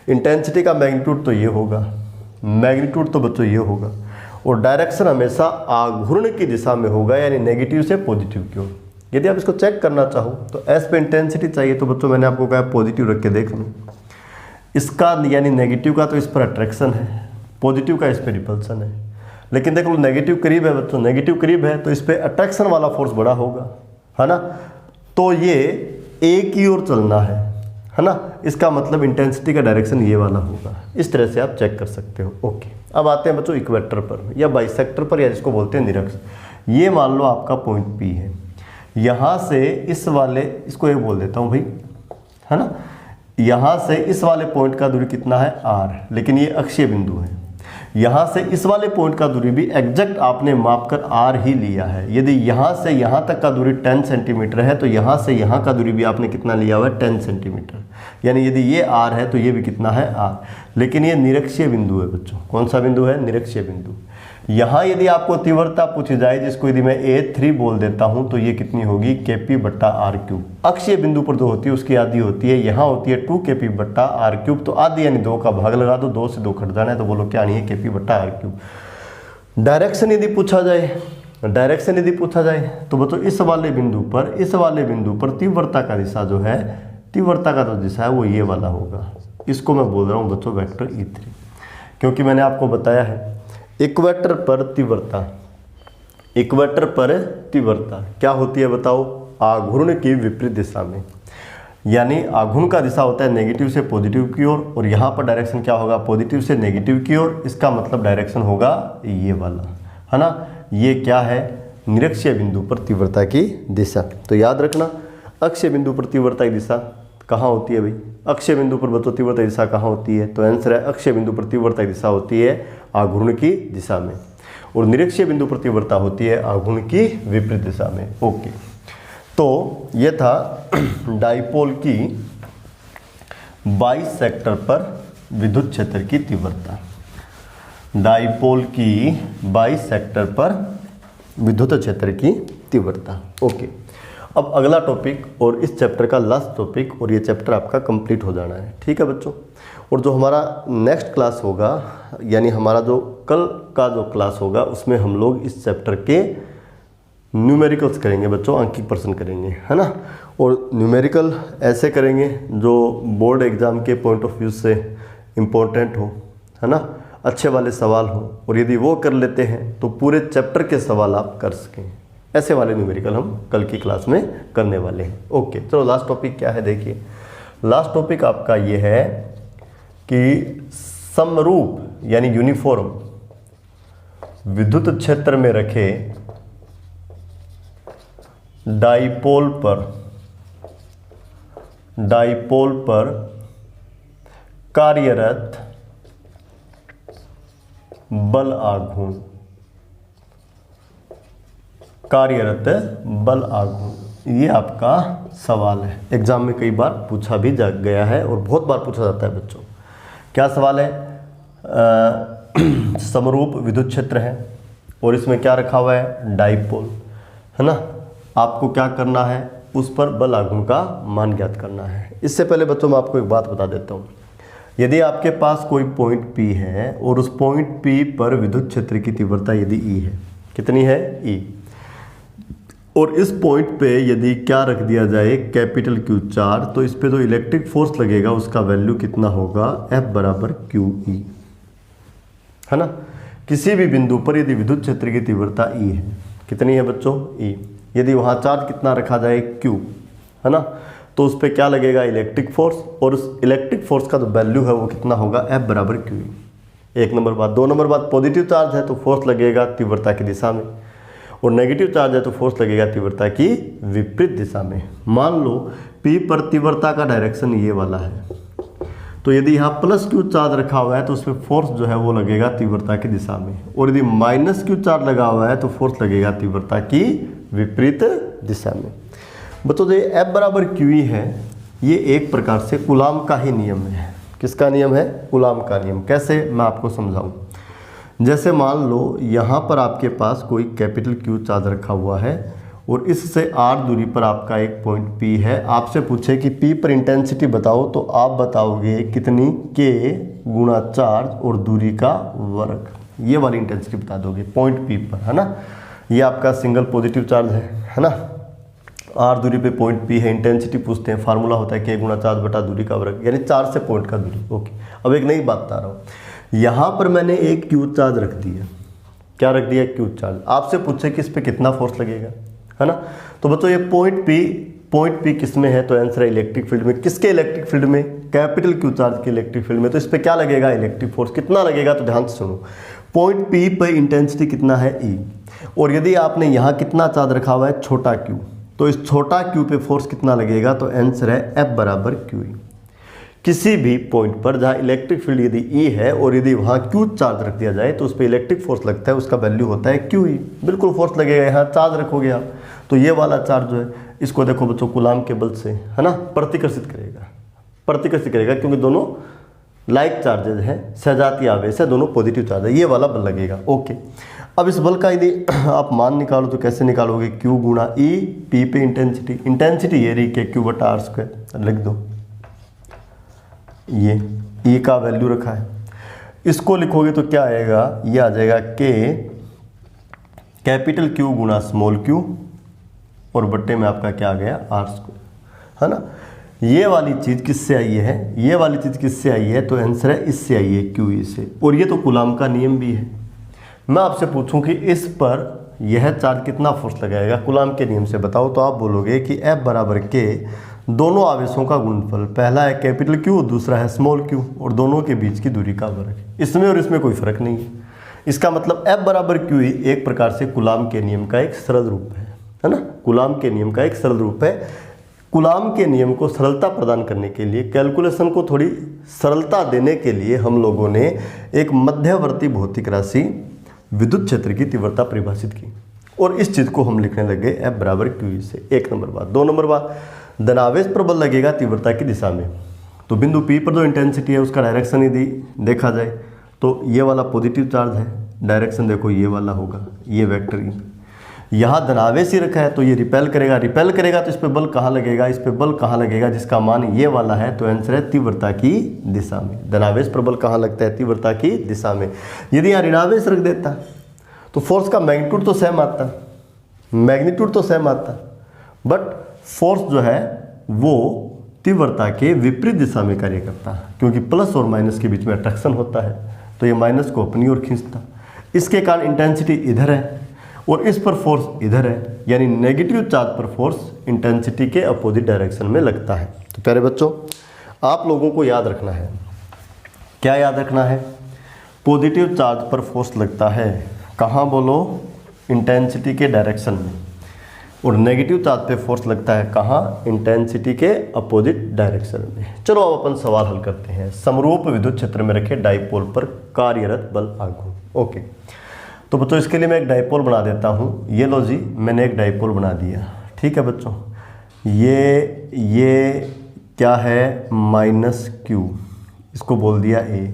S1: इंटेंसिटी का मैग्नीट्यूड तो ये होगा, मैग्नीट्यूड तो बच्चों ये होगा, और डायरेक्शन हमेशा आघूर्ण की दिशा में होगा, यानी नेगेटिव से पॉजिटिव की ओर। यदि आप इसको चेक करना चाहो तो एस पे इंटेंसिटी चाहिए, तो बच्चों मैंने आपको कहा पॉजिटिव रख के देख लो। इसका यानी नेगेटिव का तो इस पर अट्रैक्शन है, पॉजिटिव का इस पर रिपल्सन है। लेकिन देख लो नेगेटिव करीब है बच्चों, नेगेटिव करीब है तो इस पर अट्रैक्शन वाला फोर्स बड़ा होगा, है ना। तो ये ए की ओर चलना है है ना, इसका मतलब इंटेंसिटी का डायरेक्शन ये वाला होगा। इस तरह से आप चेक कर सकते हो। ओके, अब आते हैं बच्चों इक्वेटर पर या बाइसेक्टर पर, या जिसको बोलते हैं निरक्ष। ये मान लो आपका पॉइंट पी है, यहाँ से इस वाले, इसको ये बोल देता हूँ भाई, है ना, यहाँ से इस वाले पॉइंट का दूरी कितना है आर, लेकिन ये अक्षीय बिंदु है। यहाँ से इस वाले पॉइंट का दूरी भी एग्जैक्ट आपने मापकर आर ही लिया है। यदि यहाँ से यहाँ तक का दूरी 10 सेंटीमीटर है तो यहाँ से यहाँ का दूरी भी आपने कितना लिया हुआ है 10 सेंटीमीटर, यानी यदि ये आर है तो ये भी कितना है आर। लेकिन ये निरक्षीय बिंदु है बच्चों। कौन सा बिंदु है? निरक्षीय बिंदु। यहाँ यदि आपको तीव्रता पूछी जाए, जिसको यदि मैं A3 बोल देता हूँ, तो ये कितनी होगी Kp/r³। अक्षीय बिंदु पर जो होती है उसकी आधी होती है, यहाँ होती है 2 Kp/r³। तो आधी यानी 2 का भाग लगा दो, 2 से 2 कट जाना है, तो बोलो क्या नहीं है Kp/r³। डायरेक्शन यदि पूछा जाए, तो बच्चों इस वाले बिंदु पर तीव्रता का दिशा जो है, तीव्रता का जो दिशा है वो ये वाला होगा। इसको मैं बोल रहा हूँ बच्चों वेक्टर E3, क्योंकि मैंने आपको बताया है इक्वेटर पर तीव्रता क्या होती है बताओ? आघूर्ण की विपरीत दिशा में, यानी आघूर्ण का दिशा होता है नेगेटिव से पॉजिटिव की ओर, और यहाँ पर डायरेक्शन क्या होगा? पॉजिटिव से नेगेटिव की ओर। इसका मतलब डायरेक्शन होगा ये वाला, है ना। ये क्या है? निरक्षीय बिंदु पर तीव्रता की दिशा। तो याद रखना, अक्षीय बिंदु पर तीव्रता की दिशा कहाँ होती है भाई? अक्षीय बिंदु पर बच्चों तीव्रता की दिशा कहाँ होती है? तो आंसर है अक्षीय बिंदु पर तीव्रता की दिशा होती है आघूर्ण की दिशा में, और निरक्षीय बिंदु पर तीव्रता होती है आघूर्ण की विपरीत दिशा में। ओके, तो ये था डाइपोल की बाइसेक्टर पर विद्युत क्षेत्र की तीव्रता। डाइपोल की बाइसेक्टर पर विद्युत क्षेत्र की तीव्रता। ओके, अब अगला टॉपिक और इस चैप्टर का लास्ट टॉपिक, और ये चैप्टर आपका कंप्लीट हो जाना है। ठीक है बच्चों, और जो हमारा नेक्स्ट क्लास होगा, यानी हमारा जो कल का जो क्लास होगा, उसमें हम लोग इस चैप्टर के न्यूमेरिकल्स करेंगे बच्चों, अंकित प्रश्न करेंगे, है ना। और न्यूमेरिकल ऐसे करेंगे जो बोर्ड एग्जाम के पॉइंट ऑफ व्यू से इम्पोर्टेंट हो, है ना, अच्छे वाले सवाल हो, और यदि वो कर लेते हैं तो पूरे चैप्टर के सवाल आप कर सकें। ऐसे वाले न्यूमेरिकल हम कल की क्लास में करने वाले हैं। ओके, चलो लास्ट टॉपिक क्या है देखिए। लास्ट टॉपिक आपका ये है कि समरूप यानी यूनिफॉर्म विद्युत क्षेत्र में रखे डाइपोल पर कार्यरत बल आघूर्ण, ये आपका सवाल है। एग्जाम में कई बार पूछा भी गया है और बहुत बार पूछा जाता है बच्चों। क्या सवाल है? समरूप विद्युत क्षेत्र है और इसमें क्या रखा हुआ है? डाइपोल, है ना। आपको क्या करना है? उस पर बल आघूर्ण का मान ज्ञात करना है। इससे पहले बच्चों मैं आपको एक बात बता देता हूँ। यदि आपके पास कोई पॉइंट P है और उस पॉइंट P पर विद्युत क्षेत्र की तीव्रता यदि E है, कितनी है? E, और इस पॉइंट पे यदि क्या रख दिया जाए? कैपिटल Q चार्ज, तो इस पे जो इलेक्ट्रिक फोर्स लगेगा उसका वैल्यू कितना होगा? F=QE, है ना। किसी भी बिंदु पर यदि विद्युत क्षेत्र की तीव्रता E है, कितनी है बच्चों? E। यदि वहाँ चार्ज कितना रखा जाए? Q, है ना, तो उस पर क्या लगेगा? इलेक्ट्रिक फोर्स, और उस इलेक्ट्रिक फोर्स का जो वैल्यू है वो कितना होगा? F=QE। एक नंबर बात। दो नंबर बात, पॉजिटिव चार्ज है तो फोर्स लगेगा तीव्रता की दिशा में, और नेगेटिव चार्ज है तो फोर्स लगेगा तीव्रता की विपरीत दिशा में। मान लो P पर तीव्रता का डायरेक्शन ये वाला है, तो यदि यहाँ +Q चार्ज रखा हुआ है तो उसमें फोर्स जो है वो लगेगा तीव्रता की दिशा में, और यदि -Q चार्ज लगा हुआ है तो फोर्स लगेगा तीव्रता की विपरीत दिशा में। बच्चों जो F=QE है, ये एक प्रकार से कूलाम का ही नियम है। किसका नियम है? कूलाम का नियम। कैसे, मैं आपको समझाऊं। जैसे मान लो यहाँ पर आपके पास कोई कैपिटल Q चार्ज रखा हुआ है और इससे r दूरी पर आपका एक पॉइंट P है। आपसे पूछे कि P पर इंटेंसिटी बताओ, तो आप बताओगे कितनी? K गुणा चार्ज और दूरी का वर्ग, ये वाली इंटेंसिटी बता दोगे पॉइंट P पर, है ना। ये आपका सिंगल पॉजिटिव चार्ज है ना। r दूरी पे पॉइंट P है, इंटेंसिटी पूछते हैं, फार्मूला होता है K गुणा चार्ज बटा दूरी का वर्ग, यानी चार्ज से पॉइंट का दूरी। ओके, अब एक नई बात बता रहा हूँ। यहाँ पर मैंने एक Q चार्ज रख दिया। क्या रख दिया? Q charge. आपसे पूछे कि इस पर कितना फोर्स लगेगा, है ना। तो बच्चों ये पॉइंट P पॉइंट पी किस में है, तो आंसर है इलेक्ट्रिक फील्ड में। किसके इलेक्ट्रिक फील्ड में? कैपिटल क्यू चार्ज के इलेक्ट्रिक फील्ड में। तो इस पर क्या लगेगा? Electric force. कितना लगेगा? तो ध्यान से सुनो, पॉइंट पी पर इंटेंसिटी कितना है? ई। और यदि आपने यहाँ कितना चार्ज रखा हुआ है? छोटा क्यू। तो इस छोटा क्यू पे फोर्स कितना लगेगा? तो आंसर है एफ बराबर क्यू ई। किसी भी पॉइंट पर जहाँ इलेक्ट्रिक फील्ड यदि ई है और यदि वहाँ क्यू चार्ज रख दिया जाए तो उस पर इलेक्ट्रिक फोर्स लगता है, उसका वैल्यू होता है क्यू ई। बिल्कुल फोर्स लगेगा, यहाँ चार्ज रखोगे आप तो ये वाला चार्ज जो है इसको देखो बच्चों कूलाम के बल से, है ना, प्रतिकर्षित करेगा क्योंकि दोनों लाइक चार्जेज हैं, सजातीय आवेश है, दोनों पॉजिटिव चार्ज है, ये वाला बल लगेगा। ओके, अब इस बल का यदि आप मान निकालो तो कैसे निकालोगे? क्यू गुणा ई, पी पे इंटेंसिटी ये रही के क्यू बटा आर स्क्वायर, लिख दो। ये ई का वैल्यू रखा है, इसको लिखोगे तो क्या आएगा? ये आ जाएगा के कैपिटल क्यू गुणा स्मॉल क्यू और बट्टे में आपका क्या आ गया? आर स्क्वायर, है ना। ये वाली चीज़ किससे आई है? ये वाली चीज़ किससे आई है? तो आंसर है इससे आई है, क्यू ई से। और ये तो कूलाम का नियम भी है। मैं आपसे पूछूं कि इस पर यह चार्ज कितना फोर्स लगाएगा कूलाम के नियम से, बताओ। तो आप बोलोगे कि F बराबर के दोनों आवेशों का गुणनफल, पहला है कैपिटल क्यू, दूसरा है स्मॉल क्यू, और दोनों के बीच की दूरी का वर्ग। इसमें और इसमें कोई फर्क नहीं है। इसका मतलब F बराबर क्यू ई एक प्रकार से कूलाम के नियम का एक सरल रूप है ना। कूलाम के नियम का एक सरल रूप है। कूलाम के नियम को सरलता प्रदान करने के लिए, कैलकुलेशन को थोड़ी सरलता देने के लिए हम लोगों ने एक मध्यवर्ती भौतिक राशि विद्युत क्षेत्र की तीव्रता परिभाषित की और इस चीज़ को हम लिखने लगे F बराबर क्यू ई से। एक नंबर बात। दो नंबर बात, धनावेश पर बल लगेगा तीव्रता की दिशा में। तो बिंदु P पर जो इंटेंसिटी है उसका डायरेक्शन यदि देखा जाए तो ये वाला पॉजिटिव चार्ज है, डायरेक्शन देखो ये वाला होगा, ये वेक्टर ई। यहाँ धनावेश ही रखा है तो ये रिपेल करेगा तो इस पे बल कहाँ लगेगा? इस पे बल कहाँ लगेगा? जिसका मान ये वाला है, तो आंसर है तीव्रता की दिशा में। धनावेश पर बल कहाँ लगता है? तीव्रता की दिशा में। यदि यहाँ ऋणावेश रख देता तो फोर्स का मैग्नीट्यूड तो सेम आता, बट फोर्स जो है वो तीव्रता के विपरीत दिशा में कार्य करता है, क्योंकि प्लस और माइनस के बीच में अट्रैक्शन होता है, तो ये माइनस को अपनी ओर खींचता। इसके कारण इंटेंसिटी इधर है और इस पर फोर्स इधर है, यानी नेगेटिव चार्ज पर फोर्स इंटेंसिटी के अपोजिट डायरेक्शन में लगता है। तो प्यारे बच्चों, आप लोगों को याद रखना है, क्या याद रखना है? पॉजिटिव चार्ज पर फोर्स लगता है कहाँ बोलो? इंटेंसिटी के डायरेक्शन में। और नेगेटिव चार्ज पे फोर्स लगता है कहाँ? इंटेंसिटी के अपोजिट डायरेक्शन में। चलो अब अपन सवाल हल करते हैं। समरूप विद्युत क्षेत्र में रखे डाइपोल पर कार्यरत बल आघूर्ण। ओके, तो बच्चों इसके लिए मैं एक डाइपोल बना देता हूँ। ये लो जी, मैंने एक डाइपोल बना दिया। ठीक है बच्चों, ये क्या है? माइनस क्यू, इसको बोल दिया ए।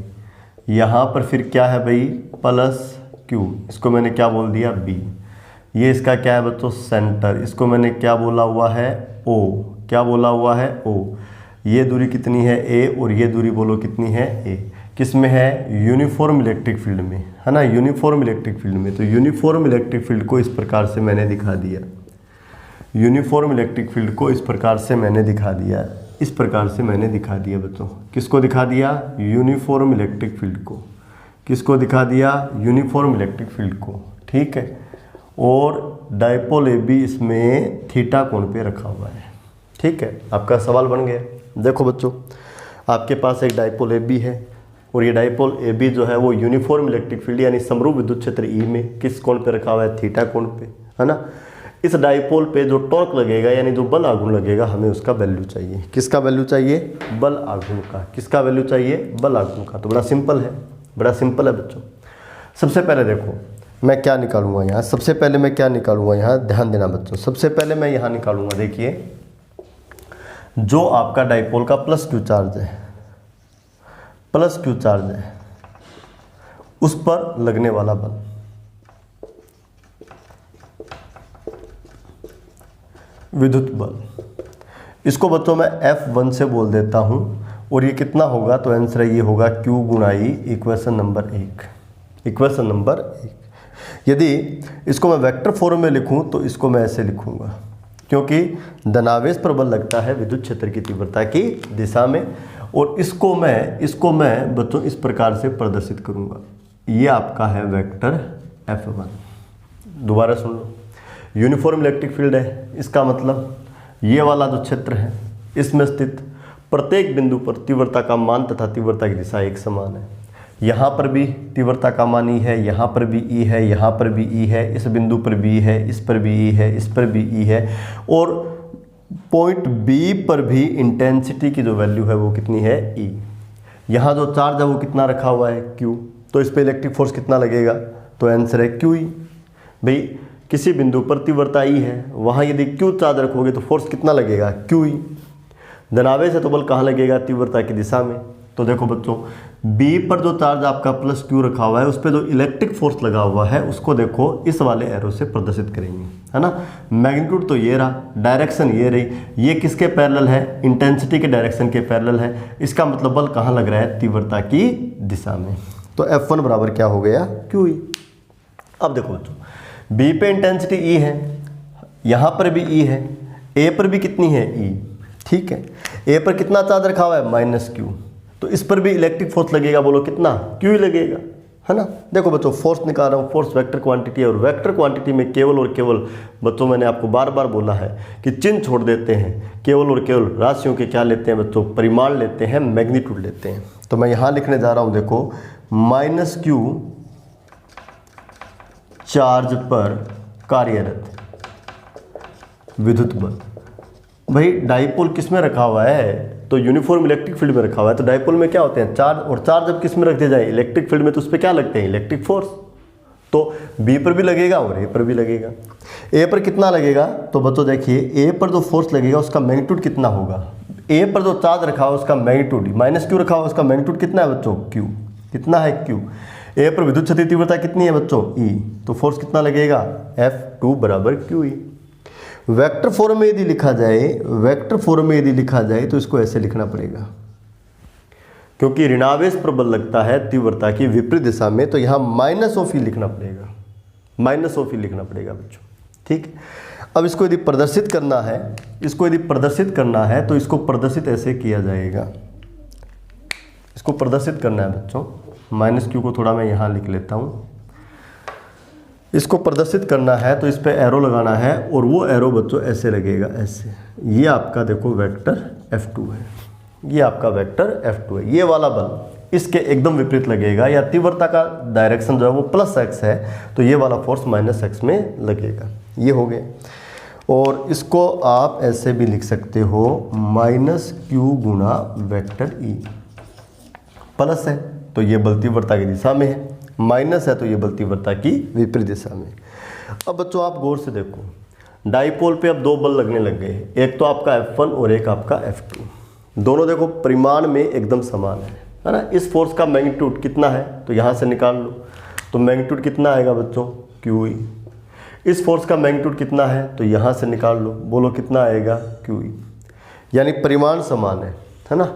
S1: यहाँ पर फिर क्या है भाई? प्लस क्यू, इसको मैंने क्या बोल दिया? बी। ये इसका क्या है बच्चों? सेंटर, इसको मैंने क्या बोला हुआ है? ओ। क्या बोला हुआ है? ओ। ये दूरी कितनी है? ए। और ये दूरी बोलो कितनी है? ए। किस में है? यूनिफॉर्म इलेक्ट्रिक फील्ड में, है ना, यूनिफॉर्म इलेक्ट्रिक फील्ड में। तो यूनिफॉर्म इलेक्ट्रिक फील्ड को इस प्रकार से मैंने दिखा दिया, यूनिफॉर्म इलेक्ट्रिक फील्ड को इस प्रकार से मैंने दिखा दिया, इस प्रकार से मैंने दिखा दिया बच्चों। किसको दिखा दिया? यूनिफॉर्म इलेक्ट्रिक फील्ड को। किसको दिखा दिया? यूनिफॉर्म इलेक्ट्रिक फील्ड को। ठीक है, और डाइपोल ए बी इसमें थीटा कोण पे रखा हुआ है। ठीक है, आपका सवाल बन गया। देखो बच्चों, आपके पास एक डाइपोल ए बी है और ये डाइपोल ए बी जो है वो यूनिफॉर्म इलेक्ट्रिक फील्ड यानी समरूप विद्युत क्षेत्र ई में किस कोण पे रखा हुआ है? थीटा कोण पे, है ना। इस डाइपोल पे जो टॉर्क लगेगा यानी जो बल आघूर्ण लगेगा, हमें उसका वैल्यू चाहिए। किसका वैल्यू चाहिए? बल आघूर्ण का। किसका वैल्यू चाहिए? बल आघूर्ण का। तो बड़ा सिंपल है, बड़ा सिंपल है बच्चों। सबसे पहले देखो मैं क्या निकालूंगा यहाँ, सबसे पहले मैं क्या निकालूंगा यहाँ, ध्यान देना बच्चों। सबसे पहले मैं यहाँ निकालूंगा, देखिए, जो आपका डाइपोल का प्लस क्यू चार्ज है, प्लस क्यू चार्ज है, उस पर लगने वाला बल। विद्युत बल, इसको बच्चों मैं F1 से बोल देता हूं और ये कितना होगा? तो आंसर ये होगा Q गुणा ई, इक्वेशन नंबर 1। Equation number 1। यदि इसको मैं वेक्टर फॉर्म में लिखूं तो इसको मैं ऐसे लिखूंगा, क्योंकि धनावेश पर बल लगता है विद्युत क्षेत्र की तीव्रता की दिशा में, और इसको मैं बच्चों इस प्रकार से प्रदर्शित करूंगा। ये आपका है वेक्टर F1। दोबारा सुन लो, यूनिफॉर्म इलेक्ट्रिक फील्ड है, इसका मतलब ये वाला जो क्षेत्र है इसमें स्थित प्रत्येक बिंदु पर तीव्रता का मान तथा तीव्रता की दिशा एक समान है। यहाँ पर भी तीव्रता का मान ई है, यहाँ पर भी ई है, यहाँ पर भी ई है, इस बिंदु पर भी है, इस पर भी ई है, इस पर भी ई है, और पॉइंट बी पर भी इंटेंसिटी की जो वैल्यू है वो कितनी है, ई। यहाँ जो चार्ज है वो कितना रखा हुआ है, क्यू। तो इस पर इलेक्ट्रिक फोर्स कितना लगेगा, तो आंसर है क्यू ई। भाई किसी बिंदु पर तीव्रता ई है, वहाँ यदि क्यू चार्ज रखोगे तो फोर्स कितना लगेगा, क्यू ई। धनावेश है तो बल कहाँ लगेगा, तीव्रता की दिशा में। तो देखो बच्चों, बी पर जो चार्ज आपका प्लस क्यू रखा हुआ है उस पर जो इलेक्ट्रिक फोर्स लगा हुआ है उसको देखो इस वाले एरो से प्रदर्शित करेंगे, है ना। मैग्नीट्यूड तो ये रहा, डायरेक्शन ये रही, ये किसके पैरेलल है, इंटेंसिटी के डायरेक्शन के पैरेलल है। इसका मतलब बल कहाँ लग रहा है, तीव्रता की दिशा में। तो F1 बराबर क्या हो गया, QE। अब देखो बच्चों, बी पे इंटेंसिटी ई है, यहाँ पर भी ई है, ए पर भी कितनी है, ई, ठीक है। ए पर कितना चार्ज रखा हुआ है, माइनस क्यू, तो इस पर भी इलेक्ट्रिक फोर्स लगेगा, बोलो कितना, क्यू ही लगेगा, है ना। देखो बच्चों, फोर्स निकाल रहा हूँ, फोर्स वेक्टर क्वांटिटी है, और वेक्टर क्वांटिटी में केवल और केवल बच्चों, मैंने आपको बार बार बोला है कि चिन्ह छोड़ देते हैं, केवल और केवल राशियों के क्या लेते हैं बच्चों, परिमाण लेते हैं, मैग्नीट्यूड लेते हैं। तो मैं यहाँ लिखने जा रहा हूँ, देखो माइनस क्यू चार्ज पर कार्यरत विद्युत बल। भाई डाइपोल किस में रखा हुआ है, तो यूनिफॉर्म इलेक्ट्रिक फील्ड में रखा हुआ है। तो डाइपोल में क्या होते हैं, चार्ज, और चार्ज जब किस में रख दिया जाए, इलेक्ट्रिक फील्ड में, तो उस पर क्या लगते हैं, इलेक्ट्रिक फोर्स। तो बी पर भी लगेगा और ए पर भी लगेगा। ए पर कितना लगेगा, तो बच्चों देखिए, ए पर जो फोर्स लगेगा उसका मैग्नीट्यूड कितना होगा, ए पर जो चार्ज रखा हुआ उसका मैग्नीट्यूड, माइनस क्यू रखा हुआ उसका मैग्नीट्यूड कितना है बच्चों, क्यू, कितना है, क्यू। ए पर विद्युत क्षति तीव्रता कितनी है बच्चों, ई, तो फोर्स कितना लगेगा, F2 बराबर QE। वेक्टर फॉर्म में यदि लिखा जाए, वेक्टर फॉर्म में यदि लिखा जाए तो इसको ऐसे लिखना पड़ेगा, क्योंकि ऋणावेश पर बल लगता है तीव्रता की विपरीत दिशा में, तो यहाँ माइनस ऑफ ई लिखना पड़ेगा, माइनस ऑफ ई लिखना पड़ेगा बच्चों, ठीक। अब इसको यदि प्रदर्शित करना है, इसको यदि प्रदर्शित करना है तो इसको प्रदर्शित ऐसे किया जाएगा, इसको प्रदर्शित करना है बच्चों, माइनस क्यू को थोड़ा मैं यहाँ लिख लेता हूँ। इसको प्रदर्शित करना है तो इस पे एरो लगाना है, और वो एरो बच्चों ऐसे लगेगा, ऐसे। ये आपका देखो वेक्टर F2 है, ये आपका वेक्टर F2 है। ये वाला बल इसके एकदम विपरीत लगेगा, या तीव्रता का डायरेक्शन जो है वो प्लस x है, तो ये वाला फोर्स माइनस x में लगेगा। ये हो गया, और इसको आप ऐसे भी लिख सकते हो, माइनस क्यू गुणा वेक्टर ई। प्लस है तो ये बल तीव्रता की दिशा में है, माइनस है तो ये बल तीव्रता की विपरीत दिशा में। अब बच्चों आप गौर से देखो, डाइपोल पे अब दो बल लगने लग गए हैं, एक तो आपका F1 और एक आपका F2। दोनों देखो परिमाण में एकदम समान है ना। इस फोर्स का मैग्नीट्यूड कितना है, तो यहाँ से निकाल लो, तो मैग्नीट्यूड कितना आएगा बच्चों, QE। इस फोर्स का मैग्नीट्यूड कितना है, तो यहाँ से निकाल लो, बोलो कितना आएगा, QE। यानी परिमाण समान है ना।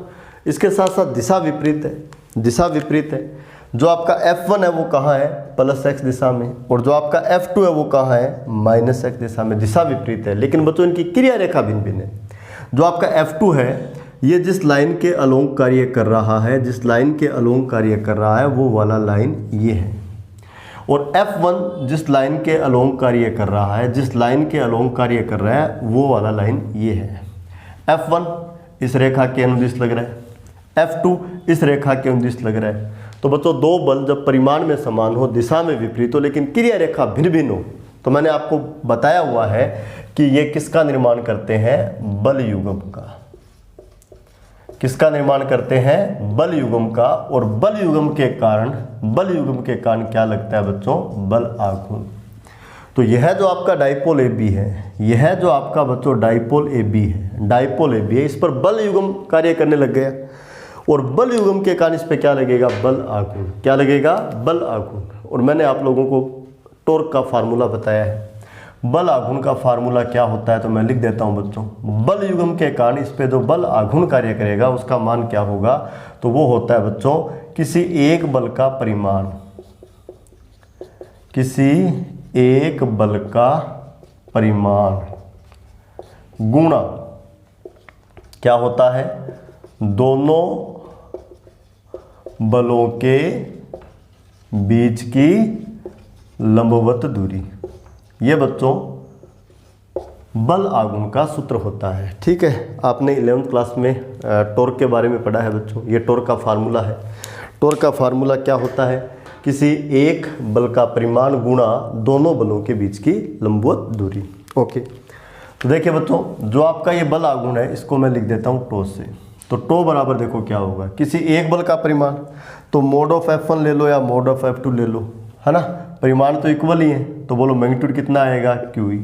S1: इसके साथ साथ दिशा विपरीत है, दिशा विपरीत है। जो आपका F1 है वो कहाँ है, प्लस x दिशा में, और जो आपका F2 है वो कहाँ है, माइनस x दिशा में। दिशा विपरीत है, लेकिन बच्चों इनकी क्रिया रेखा भिन्न भिन्न है। जो आपका F2 है, ये जिस लाइन के अलोंग कार्य कर रहा है, जिस लाइन के अलोंग कार्य कर रहा है वो वाला लाइन ये है, और F1 जिस लाइन के अलोंग कार्य कर रहा है, जिस लाइन के अलोंग कार्य कर रहा है वो वाला लाइन ये है। F1 इस रेखा के अनुदिश लग रहा है, F2 इस रेखा के अनुदिश लग रहा है। तो बच्चों दो बल जब परिमाण में समान हो, दिशा में विपरीत हो, लेकिन क्रिया रेखा भिन्न भिन्न हो, तो मैंने आपको बताया हुआ है कि ये किसका निर्माण करते हैं, बल युग्म का। किसका निर्माण करते हैं, बल युग्म का। और बल युग्म के कारण, बल युग्म के कारण क्या लगता है बच्चों, बल आघूर्ण। तो यह जो आपका डाइपोल AB है, यह जो आपका बच्चों डाइपोल AB है, डाइपोल AB है, इस पर बल युग्म कार्य करने लग गया, और बल युग्म के कारण इस पे क्या लगेगा, बल आघूर्ण। क्या लगेगा, बल आघूर्ण। और मैंने आप लोगों को टॉर्क का फार्मूला बताया है। बल आघूर्ण का फार्मूला क्या होता है, तो मैं लिख देता हूं बच्चों। बल युग्म के कारण इस पे जो बल आघूर्ण कार्य करेगा उसका मान क्या होगा, तो वो होता है बच्चों किसी एक बल का परिमाण, किसी एक बल का परिमाण गुणा क्या होता है, दोनों बलों के बीच की लंबवत दूरी। ये बच्चों बल आघूर्ण का सूत्र होता है। ठीक है, आपने 11वीं क्लास में टॉर्क के बारे में पढ़ा है बच्चों। ये टॉर्क का फार्मूला है। टॉर्क का फार्मूला क्या होता है? किसी एक बल का परिमाण गुणा दोनों बलों के बीच की लंबवत दूरी। ओके, तो देखिए बच्चों, जो आपका ये बल आघूर्ण है इसको मैं लिख देता हूँ टो से। तो टो बराबर देखो क्या होगा, किसी एक बल का परिमाण, तो मोड ऑफ F1 ले लो या मोड ऑफ F2 ले लो, है ना। परिमाण तो इक्वल ही है, तो बोलो मैग्नीट्यूड कितना आएगा, QE,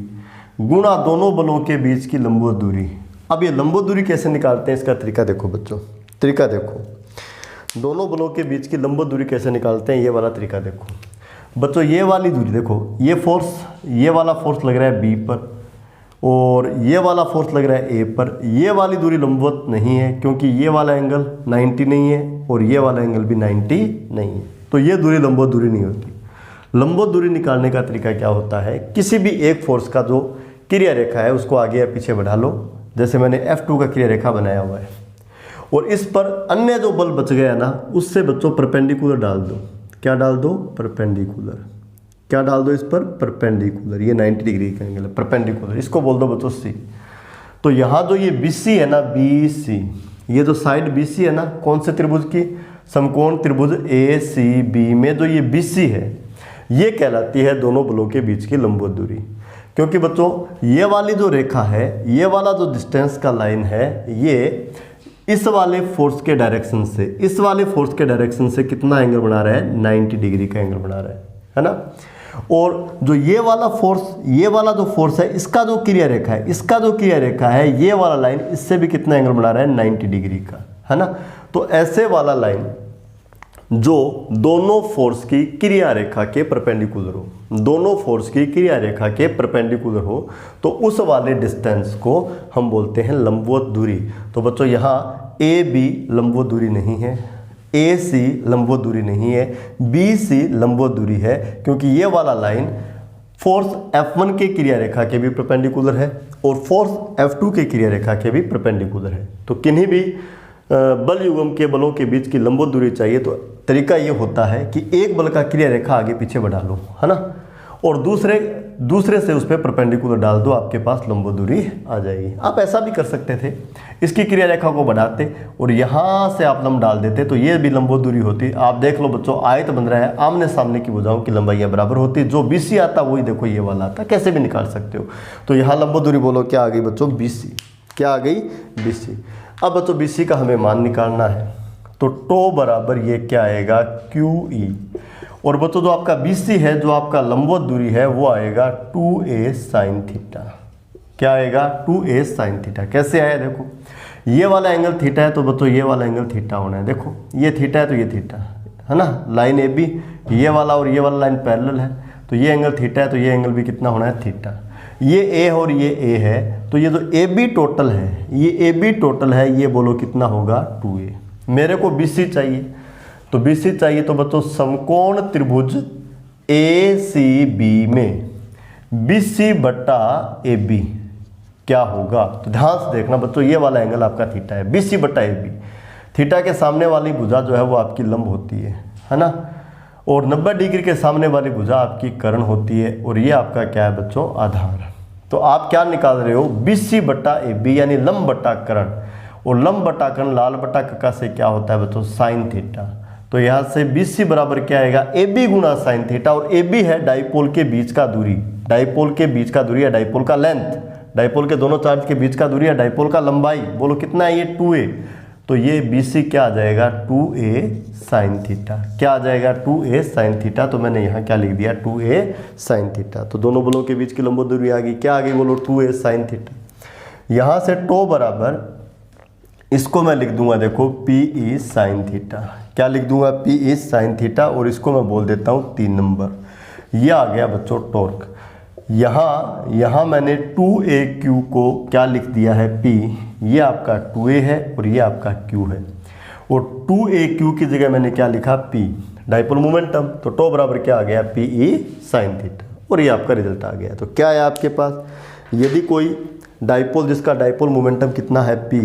S1: गुणा दोनों बलों के बीच की लंबवत दूरी। अब ये लंबवत दूरी कैसे निकालते हैं, इसका तरीका देखो बच्चों। तरीका देखो, दोनों बलों के बीच की लंबवत दूरी कैसे निकालते हैं, ये वाला तरीका देखो बच्चों। ये वाली दूरी देखो, ये फोर्स, ये वाला फोर्स लग रहा है B पर और ये वाला फोर्स लग रहा है A पर। ये वाली दूरी लंबवत नहीं है क्योंकि ये वाला एंगल 90 नहीं है और ये वाला एंगल भी 90 नहीं है, तो ये दूरी लंबवत दूरी नहीं होती। लंबवत दूरी निकालने का तरीका क्या होता है, किसी भी एक फोर्स का जो क्रिया रेखा है उसको आगे या पीछे बढ़ा लो। जैसे मैंने F2 का क्रिया रेखा बनाया हुआ है और इस पर अन्य जो बल बच गया ना, उससे बच्चों परपेंडिकुलर डाल दो। क्या डाल दो, परपेंडिकुलर। क्या डाल दो इस पर, परपेंडिकुलर। ये 90 डिग्री का एंगल है, परपेंडिकुलर, इसको बोल दो बच्चों C। तो यहाँ जो ये BC है ना, BC, ये जो साइड BC है ना, कौन से त्रिभुज की, समकोण त्रिभुज ACB में जो ये BC है, ये कहलाती है दोनों बलों के बीच की लंबवत दूरी। क्योंकि बच्चों ये वाली जो रेखा है, ये वाला जो डिस्टेंस का लाइन है, ये इस वाले फोर्स के डायरेक्शन से, इस वाले फोर्स के डायरेक्शन से कितना एंगल बना रहा है, 90 डिग्री का एंगल बना रहा है ना। और जो ये वाला फोर्स, ये वाला जो फोर्स है, इसका जो क्रिया रेखा है, इसका जो क्रिया रेखा है, ये वाला लाइन इससे भी कितना एंगल बना रहा है, 90 डिग्री का, है ना। तो ऐसे वाला लाइन जो दोनों फोर्स की क्रिया रेखा के परपेंडिकुलर हो, दोनों फोर्स की क्रिया रेखा के परपेंडिकुलर हो, तो उस वाले डिस्टेंस को हम बोलते हैं लंबवत दूरी। तो बच्चों यहाँ AB लंबवत दूरी नहीं है, AC लंबवत दूरी नहीं है, BC लंबवत दूरी है, क्योंकि ये वाला लाइन फोर्स F1 के क्रिया रेखा के भी परपेंडिकुलर है और फोर्स F2 के क्रिया रेखा के भी परपेंडिकुलर है। तो किन्हीं भी बल युग्म के बलों के बीच की लंबवत दूरी चाहिए तो तरीका ये होता है कि एक बल का क्रिया रेखा आगे पीछे बढ़ा लो, है ना, और दूसरे से उस पर परपेंडिकुलर डाल दो, आपके पास लंबवत दूरी आ जाएगी। आप ऐसा भी कर सकते थे, इसकी क्रिया रेखा को बढ़ाते और यहाँ से आप लंब डाल देते, तो ये भी लंबवत दूरी होती। आप देख लो बच्चों, आयत बन रहा है, आमने सामने की भुजाओं की लंबाइयाँ बराबर होती, जो BC आता वही देखो ये वाला आता, कैसे भी निकाल सकते हो। तो यहाँ लंबवत दूरी बोलो क्या आ गई बच्चों, BC। क्या आ गई, BC। अब बच्चों BC का हमें मान निकालना है, तो टो बराबर ये क्या आएगा, QE। और बच्चों जो आपका BC है, जो आपका लंबवत दूरी है, वो आएगा 2a sin थीटा। क्या आएगा, 2a sin थीटा। कैसे आया देखो, ये वाला एंगल थीटा है तो बच्चों ये वाला एंगल थीटा होना है। देखो ये थीटा है तो ये थीटा है ना, लाइन AB, ये वाला और ये वाला लाइन पैरेलल है, तो ये एंगल थीटा है तो ये एंगल भी कितना होना है, थीटा। ये A और ये A है, तो ये जो AB टोटल है, ये AB टोटल है, ये बोलो कितना होगा, 2a। मेरे को BC चाहिए, तो BC चाहिए तो बच्चों समकोण त्रिभुज ACB में BC बटा AB क्या होगा, तो ध्यान से देखना बच्चों, ये वाला एंगल आपका थीटा है, BC बटा AB। थीटा के सामने वाली भुजा जो है वो आपकी लंब होती है ना, और 90 डिग्री के सामने वाली भुजा आपकी कर्ण होती है, और ये आपका क्या है बच्चों, आधार। तो आप क्या निकाल रहे हो, BC बटा AB यानी लंब बटा कर्ण, और लंब बटा कर्ण लाल बटा कक्का से क्या होता है बच्चों, साइन थीटा। तो यहाँ से BC बराबर क्या आएगा, AB गुना साइन थीटा, और AB है डाइपोल के बीच का दूरी, डाइपोल के बीच का दूरी या डाइपोल का लेंथ, डाइपोल के दोनों चार्ज के बीच का दूरी या डाइपोल का लंबाई, बोलो कितना है, ये 2a। तो ये BC क्या आ जाएगा, 2a साइन थीटा। क्या आ जाएगा, 2a साइन थीटा। तो मैंने यहाँ क्या लिख दिया, 2a साइन थीटा। तो दोनों बलों के बीच की लंबवत दूरी आ गई, क्या आ गई बोलो, 2a साइन थीटा। यहाँ से टो बराबर, इसको मैं लिख दूंगा देखो, PE साइन थीटा। क्या लिख दूंगा, PE साइन थीटा, और इसको मैं बोल देता हूँ 3 नंबर। ये आ गया बच्चों टॉर्क। यहाँ मैंने 2AQ को क्या लिख दिया है, P। ये आपका 2a है और ये आपका Q है, और 2AQ की जगह मैंने क्या लिखा, P डाइपोल मोमेंटम। तो टो बराबर क्या आ गया, PE साइन थीटा, और ये आपका रिजल्ट आ गया। तो क्या है आपके पास, यदि कोई डाइपोल जिसका डाइपोल मोमेंटम कितना है, P,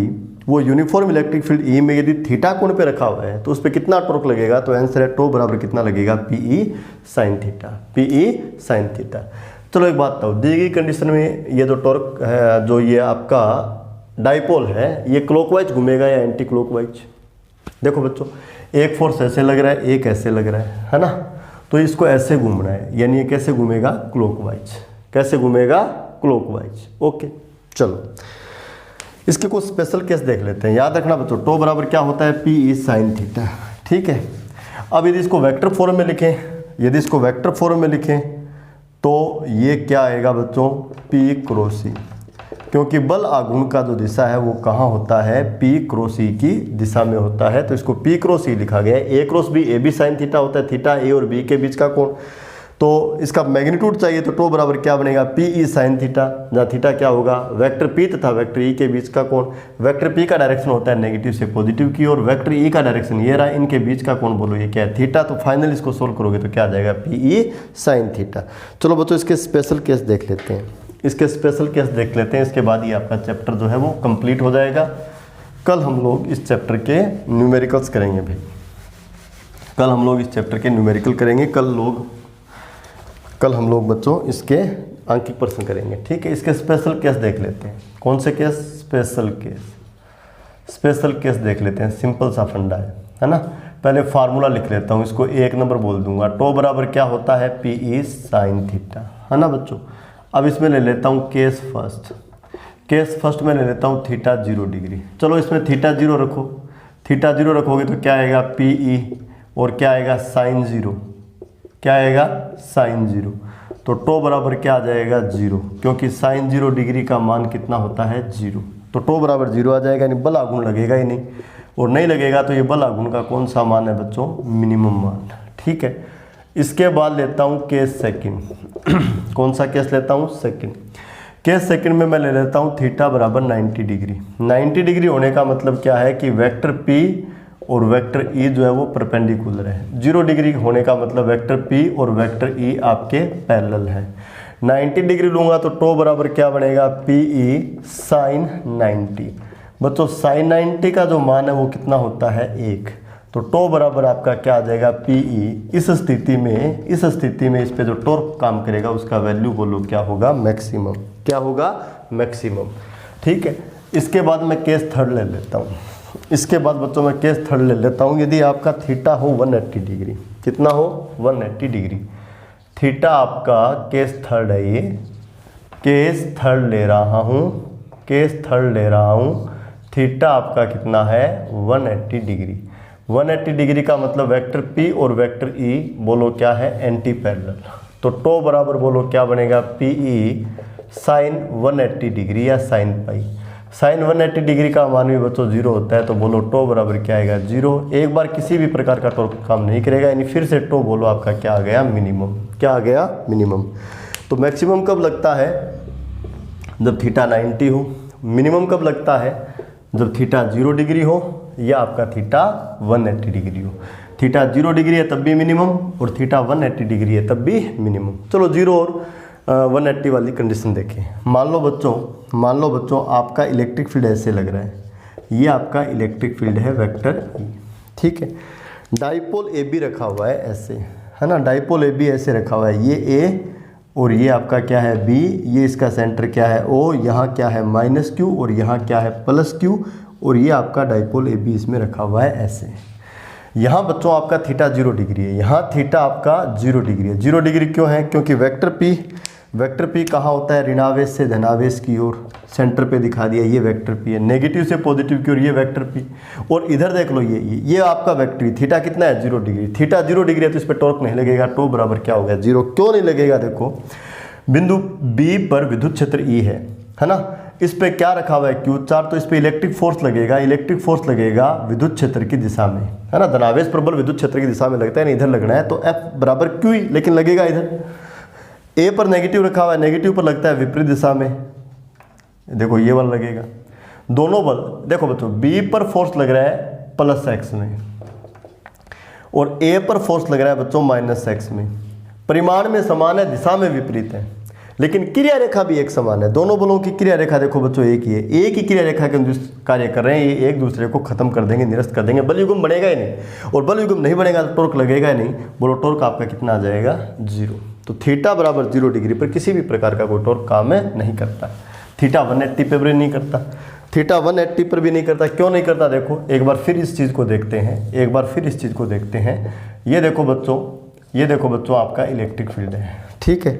S1: वो यूनिफॉर्म इलेक्ट्रिक फील्ड E में यदि थीटा कोण पे रखा हुआ है तो उस पर कितना टॉर्क लगेगा, तो आंसर है टो बराबर कितना लगेगा, PE sine theta, PE sine theta. चलो एक बात बताओ, दी गई कंडीशन में ये जो टॉर्क है, जो ये आपका डाइपोल है, ये क्लॉकवाइज घूमेगा या एंटी क्लॉकवाइज? देखो बच्चों, एक फोर्स ऐसे लग रहा है, एक ऐसे लग रहा है ना, तो इसको ऐसे घूमना है, यानी ये कैसे घूमेगा? क्लॉकवाइज। कैसे घूमेगा? क्लॉकवाइज। ओके, चलो इसके कुछ स्पेशल केस देख लेते हैं। याद रखना बच्चों, टो बराबर क्या होता है? P E sine theta. ठीक है, अब यदि इसको वेक्टर फॉर्म में लिखें, यदि इसको वेक्टर फॉर्म में लिखें तो ये क्या आएगा बच्चों? पी क्रॉस ई, क्योंकि बल आघूर्ण का जो दिशा है वो कहाँ होता है? पी क्रॉस ई की दिशा में होता है, तो इसको पी क्रॉस ई लिखा गया है। A cross B, A B sine theta होता है, थीटा ए और बी के बीच का कोण। तो इसका मैग्नीट्यूड चाहिए तो टो बराबर क्या बनेगा? पी ई साइन थीटा, जहाँ थीटा क्या होगा? वेक्टर पी तथा वेक्टर ई के बीच का कोण। वेक्टर पी का डायरेक्शन होता है नेगेटिव से पॉजिटिव की, और वेक्टर ई का डायरेक्शन ये रहा, इनके बीच का कोण बोलो ये क्या है? थीटा। तो फाइनल इसको सोल्व करोगे तो क्या आ जाएगा? P E sine theta. चलो बच्चों इसके स्पेशल केस देख लेते हैं, इसके स्पेशल केस देख लेते हैं, इसके बाद ये आपका चैप्टर जो है वो कंप्लीट हो जाएगा। कल हम लोग इस चैप्टर के न्यूमेरिकल्स करेंगे भाई, कल हम लोग इस चैप्टर के न्यूमेरिकल करेंगे। कल हम लोग बच्चों इसके अंकित प्रश्न करेंगे। ठीक है, इसके स्पेशल केस देख लेते हैं। कौन से case? Special case. Special case देख लेते हैं, सिंपल सा फंडा है ना। पहले फार्मूला लिख लेता हूँ, इसको 1 नंबर बोल दूंगा। टो बराबर क्या होता है? पी ई साइन थीटा, है ना बच्चों। अब इसमें ले लेता हूँ केस फर्स्ट। केस फर्स्ट में ले लेता हूँ थीटा 0 डिग्री। चलो इसमें थीटा 0 रखो, थीटा 0 रखोगे तो क्या आएगा? पी ई, और क्या आएगा? साइन 0। क्या आएगा? साइन 0। तो टो बराबर क्या आ जाएगा? 0, क्योंकि साइन 0 डिग्री का मान कितना होता है? 0। तो टो बराबर 0 आ जाएगा, यानी बल आघूर्ण लगेगा ही नहीं, और नहीं लगेगा तो ये बल आघूर्ण का कौन सा मान है बच्चों? मिनिमम मान। ठीक है, इसके बाद लेता हूँ केस सेकंड। कौन सा केस लेता हूँ? सेकंड। केस सेकंड में मैं ले लेता हूँ थीटा बराबर 90 डिग्री। 90 डिग्री होने का मतलब क्या है कि वेक्टर पी और वेक्टर ई जो है वो परपेंडिकुलर है। 0 डिग्री होने का मतलब वेक्टर पी और वेक्टर ई आपके पैरेलल है। 90 डिग्री लूँगा तो टो बराबर क्या बनेगा? P E sine 90। बच्चों साइन 90 का जो मान है वो कितना होता है? 1। तो टो बराबर आपका क्या आ जाएगा? P E. इस स्थिति में इस पे जो टॉर्क काम करेगा उसका वैल्यू बोलो क्या होगा? मैक्सिमम। क्या होगा? मैक्सिमम। ठीक है, इसके बाद मैं केस थर्ड ले लेता हूँ। इसके बाद बच्चों मैं केस थर्ड ले लेता हूँ। यदि आपका थीटा हो 180 डिग्री, कितना हो? 180 डिग्री। थीटा आपका केस थर्ड है, ये केस थर्ड ले रहा हूँ, केस थर्ड ले रहा हूँ। थीटा आपका कितना है? 180 डिग्री। 180 डिग्री का मतलब वेक्टर पी और वेक्टर ई बोलो क्या है? Anti parallel. तो टो बराबर बोलो क्या बनेगा? पी ई साइन 180 डिग्री या साइन पाई। साइन 180 डिग्री का मान भी बच्चों 0 होता है, तो बोलो टो बराबर क्या आएगा? 0। एक बार किसी भी प्रकार का टॉर्क काम नहीं करेगा, यानी फिर से टो बोलो आपका क्या आ गया? मिनिमम। क्या आ गया? मिनिमम। तो मैक्सिमम कब लगता है? जब थीटा 90 हो। मिनिमम कब लगता है? जब थीटा 0 डिग्री हो या आपका थीटा 180 डिग्री हो। थीटा 0 डिग्री है तब भी मिनिमम, और थीटा 180 डिग्री है तब भी मिनिमम। चलो 0 और 180 वाली कंडीशन देखें। मान लो बच्चों आपका इलेक्ट्रिक फील्ड ऐसे लग रहा है, ये आपका इलेक्ट्रिक फील्ड है वेक्टर ई। ठीक है, डाइपोल ए बी रखा हुआ है ऐसे, है ना। डाइपोल ए बी ऐसे रखा हुआ है, ये ए और ये आपका क्या है? बी। ये इसका सेंटर क्या है? ओ। यहाँ क्या है? -q, और यहाँ क्या है? +q, और ये आपका डाइपोल ए बी इसमें रखा हुआ है ऐसे। यहाँ बच्चों आपका थीटा 0 डिग्री है, यहाँ थीटा आपका 0 डिग्री है। 0 डिग्री क्यों है? क्योंकि वेक्टर पी कहाँ होता है? ऋणावेश से धनावेश की ओर। सेंटर पे दिखा दिया, ये वेक्टर पी है। नेगेटिव से पॉजिटिव की ओर ये वेक्टर पी। और इधर देख लो, ये आपका वेक्टर थीटा कितना है? 0 डिग्री। थीटा 0 डिग्री है तो इस पर टॉर्क नहीं लगेगा। टो बराबर क्या हो गया? 0। क्यों नहीं लगेगा? देखो, बिंदु बी पर विद्युत क्षेत्र ई है ना। इस पे क्या रखा हुआ है? Q charge. तो इस पे इलेक्ट्रिक फोर्स लगेगा। इलेक्ट्रिक फोर्स लगेगा विद्युत क्षेत्र की दिशा में, है ना। धनावेश प्रबल विद्युत क्षेत्र की दिशा में लगता है, नहीं इधर लगना है, तो F बराबर Q ही, लेकिन लगेगा इधर। ए पर नेगेटिव रखा हुआ है, नेगेटिव पर लगता है विपरीत दिशा में, देखो ये बल लगेगा। दोनों बल देखो बच्चों, बी पर फोर्स लग रहा है +x में, और ए पर फोर्स लग रहा है बच्चों -x में। परिमाण में समान है, दिशा में विपरीत है, लेकिन क्रिया रेखा भी एक समान है। दोनों बलों की क्रिया रेखा देखो बच्चों एक ही है, एक ही क्रिया रेखा के कार्य कर रहे हैं। ये एक दूसरे को खत्म कर देंगे, निरस्त कर देंगे। बल युग्म बनेगा ही नहीं, और बल युग्म नहीं बनेगा तो टॉर्क लगेगा ही नहीं। बोलो टॉर्क आपका कितना आ जाएगा? 0। तो थीटा बराबर 0 डिग्री पर किसी भी प्रकार का कोई टॉर्क काम नहीं करता। थीटा 180 पे भी नहीं करता, थीटा 180 पर भी नहीं करता। क्यों नहीं करता देखो, एक बार फिर इस चीज़ को देखते हैं, एक बार फिर इस चीज़ को देखते हैं। ये देखो बच्चों आपका इलेक्ट्रिक फील्ड है, ठीक है,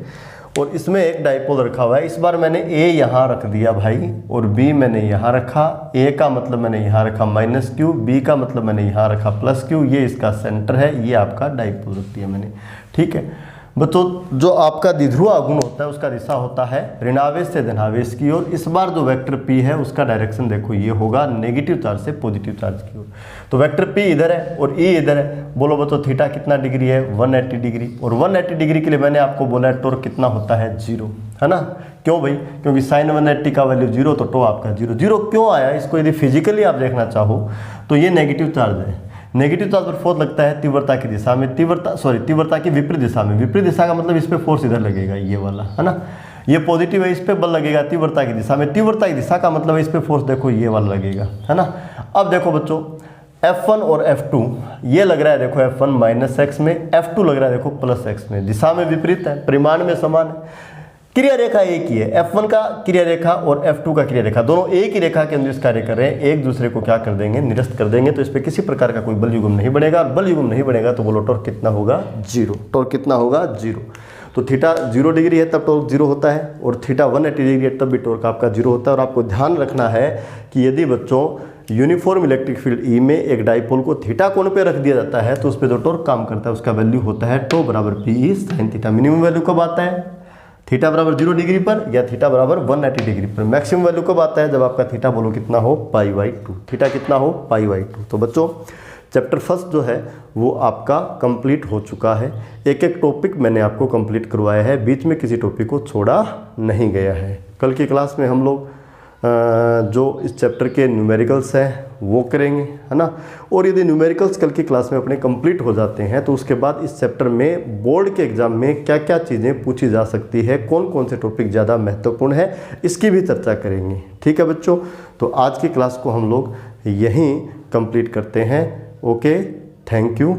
S1: और इसमें एक डाइपोल रखा हुआ है। इस बार मैंने ए यहाँ रख दिया भाई, और बी मैंने यहाँ रखा। ए का मतलब मैंने यहाँ रखा -q, बी का मतलब मैंने यहाँ रखा +q। ये इसका सेंटर है, ये आपका डाइपोल रख दिया मैंने, ठीक है बच्चों। जो आपका द्विध्रुव आघूर्ण होता है उसका दिशा होता है ऋणावेश से धनावेश की ओर। इस बार जो वेक्टर p है उसका डायरेक्शन देखो ये होगा नेगेटिव चार्ज से पॉजिटिव चार्ज की ओर। तो वेक्टर p इधर है और e इधर है। बोलो बच्चों थीटा कितना डिग्री है, 180 डिग्री। और 180 डिग्री के लिए मैंने आपको बोला है टॉर्क कितना होता है, 0, है ना। क्यों भाई, क्योंकि sin 180 का वैल्यू 0, तो टॉर्क आपका 0। 0 क्यों आया, इसको यदि फिजिकली आप देखना चाहो तो ये नेगेटिव चार्ज है। नेगेटिव चार्ज पर फोर्स लगता है तीव्रता की दिशा में, तीव्रता की विपरीत दिशा में। विपरीत दिशा का मतलब इस पे फोर्स इधर लगेगा, ये वाला, है ना। ये पॉजिटिव है, इस पे बल लगेगा तीव्रता की दिशा में। तीव्रता की दिशा का मतलब इस पे फोर्स देखो ये वाला लगेगा, है ना। अब देखो बच्चों F1 और F2 ये लग रहा है देखो, F1 -x में, F2 लग रहा है देखो +x में। दिशा में विपरीत है, परिमाण में समान है। क्रिया रेखा एक ही है, F1 का क्रिया रेखा और F2 का क्रिया रेखा दोनों एक ही रेखा के अंदर कार्य कर रहे हैं। एक दूसरे को क्या कर देंगे, निरस्त कर देंगे। तो इस पर किसी प्रकार का कोई बल युग्म नहीं बनेगा। बल युग्म नहीं बनेगा तो बोलो टॉर्क कितना होगा, 0। टॉर्क कितना होगा, 0। तो थीटा 0 डिग्री है तब टॉर्क 0 होता है, और थीटा 180 डिग्री है तब भी टॉर्क आपका 0 होता है। और आपको ध्यान रखना है कि यदि बच्चों यूनिफॉर्म इलेक्ट्रिक फील्ड ई में एक डाइपोल को थीटा कोण पे रख दिया जाता है तो उस पर जो टॉर्क काम करता है उसका वैल्यू होता है टो बराबर PE sin theta. Minimum value कब आता है, थीटा बराबर 0 डिग्री पर, या थीटा बराबर 180 डिग्री पर। मैक्सिमम वैल्यू कब आता है, जब आपका थीटा बोलो कितना हो, π/2। थीटा कितना हो, π/2। तो बच्चों चैप्टर फर्स्ट जो है वो आपका कंप्लीट हो चुका है। एक एक टॉपिक मैंने आपको कंप्लीट करवाया है, बीच में किसी टॉपिक को छोड़ा नहीं गया है। कल की क्लास में हम लोग जो इस चैप्टर के न्यूमेरिकल्स हैं वो करेंगे, है ना। और यदि न्यूमेरिकल्स कल की क्लास में अपने कंप्लीट हो जाते हैं तो उसके बाद इस चैप्टर में बोर्ड के एग्जाम में क्या क्या चीज़ें पूछी जा सकती है, कौन कौन से टॉपिक ज़्यादा महत्वपूर्ण है, इसकी भी चर्चा करेंगे, ठीक है बच्चों। तो आज की क्लास को हम लोग यहीं कंप्लीट करते हैं। Okay, thank you.